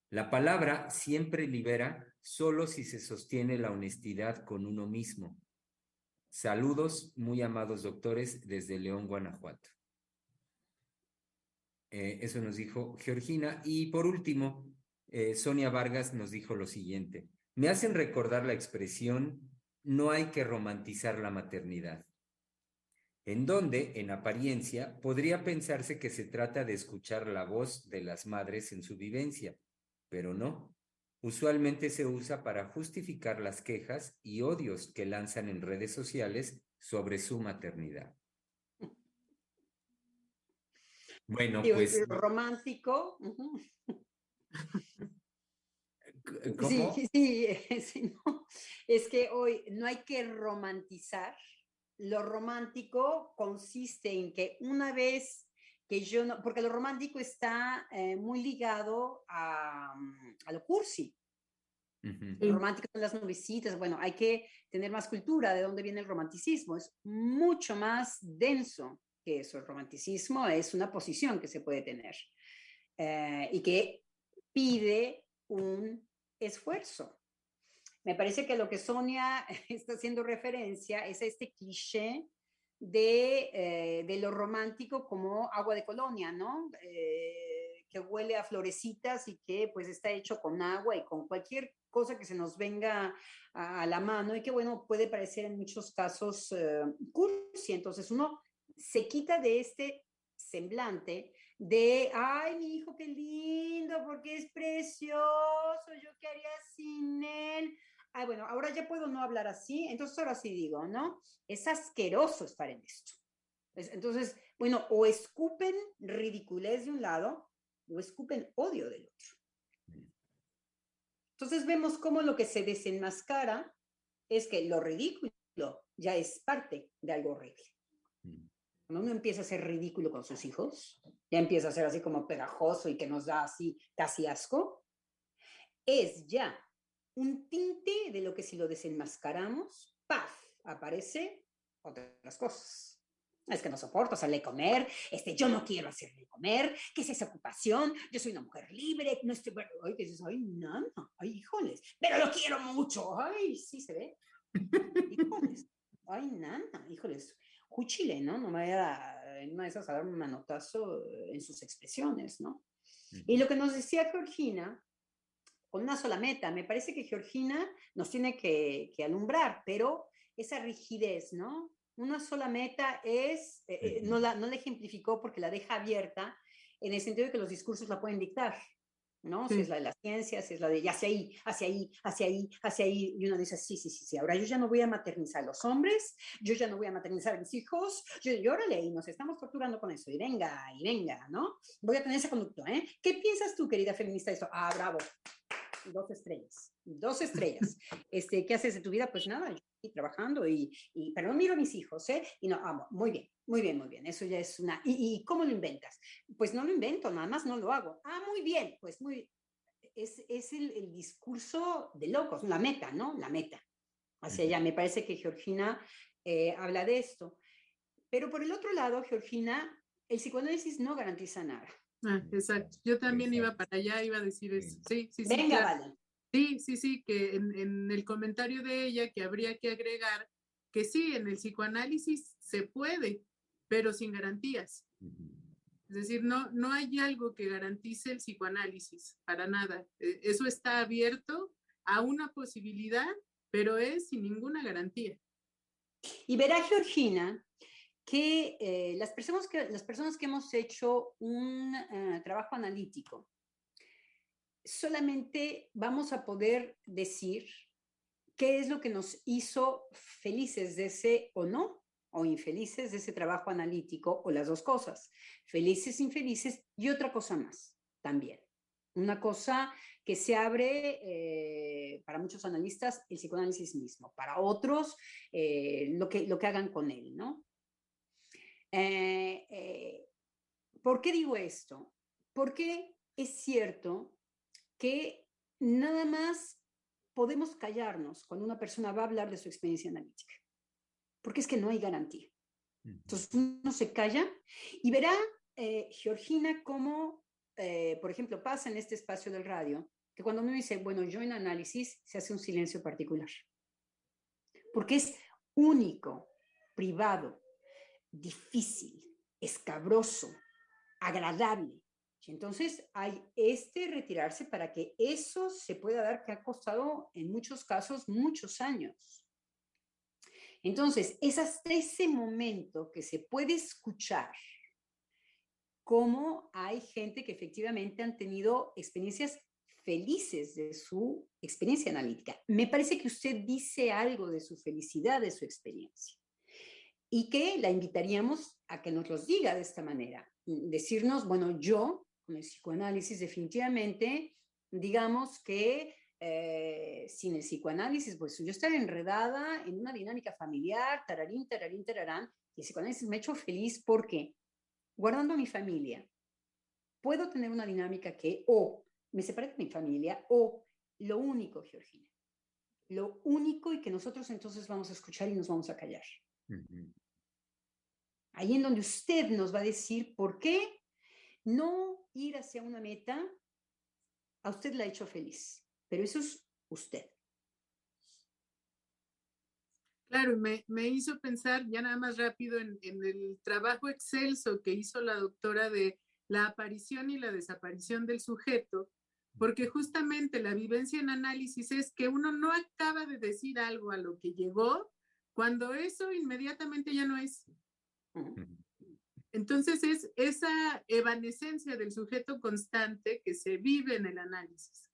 La palabra siempre libera solo si se sostiene la honestidad con uno mismo. Saludos, muy amados doctores, desde León, Guanajuato. Eso nos dijo Georgina. Y por último, Sonia Vargas nos dijo lo siguiente. Me hacen recordar la expresión: no hay que romantizar la maternidad. En donde, en apariencia, podría pensarse que se trata de escuchar la voz de las madres en su vivencia, pero no. Usualmente se usa para justificar las quejas y odios que lanzan en redes sociales sobre su maternidad. Bueno, pues... romántico. ¿Cómo? Sí, no. Es que hoy no hay que romantizar. Lo romántico consiste en que una vez que yo no, porque lo romántico está muy ligado a lo cursi. Lo romántico son las nubecitas. Bueno, hay que tener más cultura de dónde viene el romanticismo. Es mucho más denso que eso. El romanticismo es una posición que se puede tener y que pide un esfuerzo. Me parece que lo que Sonia está haciendo referencia es a este cliché de lo romántico como agua de colonia, ¿no? Que huele a florecitas y que pues está hecho con agua y con cualquier cosa que se nos venga a la mano y que bueno, puede parecer en muchos casos cursi. Entonces uno se quita de este semblante de, ay, mi hijo, qué lindo, porque es precioso, yo qué haría sin él. Ay, bueno, ahora ya puedo no hablar así, entonces ahora sí digo, ¿no? Es asqueroso estar en esto. Entonces, bueno, o escupen ridiculez de un lado, o escupen odio del otro. Entonces vemos cómo lo que se desenmascara es que lo ridículo ya es parte de algo horrible. Cuando uno empieza a ser ridículo con sus hijos, ya empieza a ser así como pegajoso y que nos da así casi asco, es ya un tinte de lo que si lo desenmascaramos, ¡paf!, aparece otras cosas. Es que no soporto hacerle de comer, yo no quiero hacerle de comer, ¿qué es esa ocupación? Yo soy una mujer libre, no estoy... Ay, que dices, ay, nana, ay, híjoles, pero lo quiero mucho, ay, sí se ve, híjoles, ay, nana, híjoles, Juchile, ¿no? No me vaya en una de esas a dar un manotazo en sus expresiones, ¿no? Y lo que nos decía Georgina, con una sola meta, me parece que Georgina nos tiene que alumbrar, pero esa rigidez, ¿no? Una sola meta es, no la ejemplificó porque la deja abierta en el sentido de que los discursos la pueden dictar, ¿no? Sí. Si es la de la ciencia, si es la de hacia ahí, hacia ahí, hacia ahí, hacia ahí, y uno dice, sí, ahora yo ya no voy a maternizar a los hombres, yo ya no voy a maternizar a mis hijos, y órale, y nos estamos torturando con eso, y venga, ¿no? Voy a tener ese conducto, ¿eh? ¿Qué piensas tú, querida feminista, de esto? Ah, bravo. 2 estrellas, 2 estrellas. ¿Qué haces de tu vida? Pues nada, yo estoy trabajando pero no miro a mis hijos, ¿eh? Y no, amo, muy bien. Eso ya es una... ¿Y cómo lo inventas? Pues no lo invento, nada más no lo hago. Ah, muy bien, pues muy... Es el discurso de locos, la meta, ¿no? La meta. hacia allá. Me parece que Georgina habla de esto. Pero por el otro lado, Georgina, el psicoanálisis no garantiza nada. Exacto. Yo también iba para allá, iba a decir eso. Sí, Venga, claro. vale. Sí, que en el comentario de ella que habría que agregar que sí, en el psicoanálisis se puede, pero sin garantías. Es decir, no hay algo que garantice el psicoanálisis, para nada. Eso está abierto a una posibilidad, pero es sin ninguna garantía. Y verá, Georgina, que las personas que hemos hecho un trabajo analítico, solamente vamos a poder decir qué es lo que nos hizo felices de ese o no, o infelices de ese trabajo analítico, o las dos cosas, felices, infelices, y otra cosa más también. Una cosa que se abre para muchos analistas, el psicoanálisis mismo, para otros, lo que hagan con él, ¿no? ¿Por qué digo esto? Porque es cierto que nada más podemos callarnos cuando una persona va a hablar de su experiencia analítica, porque es que no hay garantía. Entonces uno se calla y verá, Georgina, cómo, por ejemplo, pasa en este espacio del radio, que cuando uno dice, bueno, yo en análisis, se hace un silencio particular, porque es único, privado, difícil, escabroso, agradable. Entonces hay retirarse para que eso se pueda dar, que ha costado en muchos casos muchos años. Entonces es hasta ese momento que se puede escuchar cómo hay gente que efectivamente han tenido experiencias felices de su experiencia analítica. Me parece que usted dice algo de su felicidad, de su experiencia, y que la invitaríamos a que nos los diga de esta manera. Decirnos, bueno, yo, con el psicoanálisis, definitivamente, digamos que sin el psicoanálisis, pues yo estaba enredada en una dinámica familiar, tararín, tararín, tararán, y el psicoanálisis me ha hecho feliz porque, guardando a mi familia, puedo tener una dinámica que o me separé de mi familia, o lo único, Georgina, lo único, y que nosotros entonces vamos a escuchar y nos vamos a callar. Ahí en donde usted nos va a decir por qué no ir hacia una meta a usted la ha hecho feliz, pero eso es usted. Claro, me hizo pensar ya nada más rápido en el trabajo excelso que hizo la doctora de la aparición y la desaparición del sujeto, porque justamente la vivencia en análisis es que uno no acaba de decir algo a lo que llegó cuando eso inmediatamente ya no es. Entonces es esa evanescencia del sujeto constante que se vive en el análisis.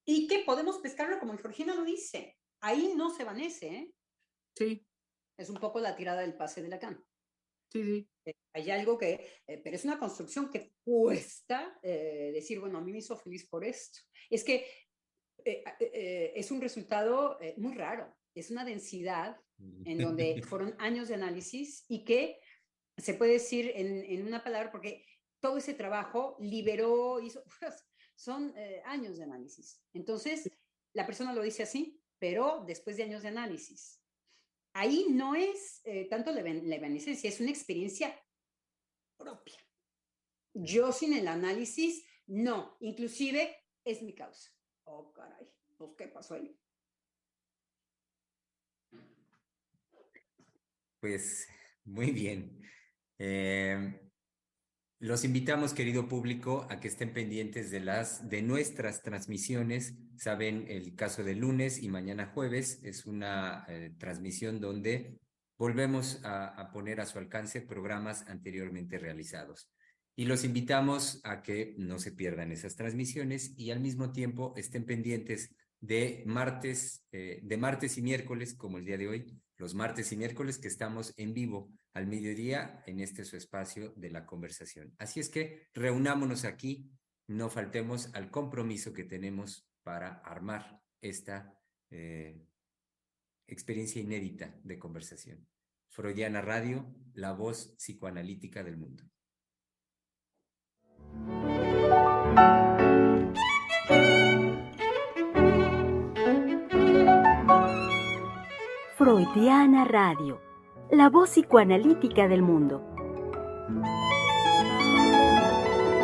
Y que podemos pescarlo como Georgina lo dice. Ahí no se evanece, ¿eh? Sí. Es un poco la tirada del pase de Lacan. Sí. Hay algo que, pero es una construcción que cuesta decir, bueno, a mí me hizo feliz por esto. Es que es un resultado muy raro. Es una densidad en donde fueron años de análisis y que se puede decir en una palabra, porque todo ese trabajo liberó, son años de análisis. Entonces, la persona lo dice así, pero después de años de análisis. Ahí no es tanto la evanescencia, es una experiencia propia. Yo sin el análisis, no. Inclusive, es mi causa. Oh, caray, pues, ¿qué pasó ahí? Pues, muy bien. Los invitamos, querido público, a que estén pendientes de nuestras transmisiones. Saben, el caso de lunes y mañana jueves es una transmisión donde volvemos a poner a su alcance programas anteriormente realizados. Y los invitamos a que no se pierdan esas transmisiones y al mismo tiempo estén pendientes de martes y miércoles, como el día de hoy, los martes y miércoles que estamos en vivo al mediodía en su espacio de la conversación. Así es que reunámonos aquí, no faltemos al compromiso que tenemos para armar esta experiencia inédita de conversación. Freudiana Radio, la voz psicoanalítica del mundo. Freudiana Radio, la voz psicoanalítica del mundo.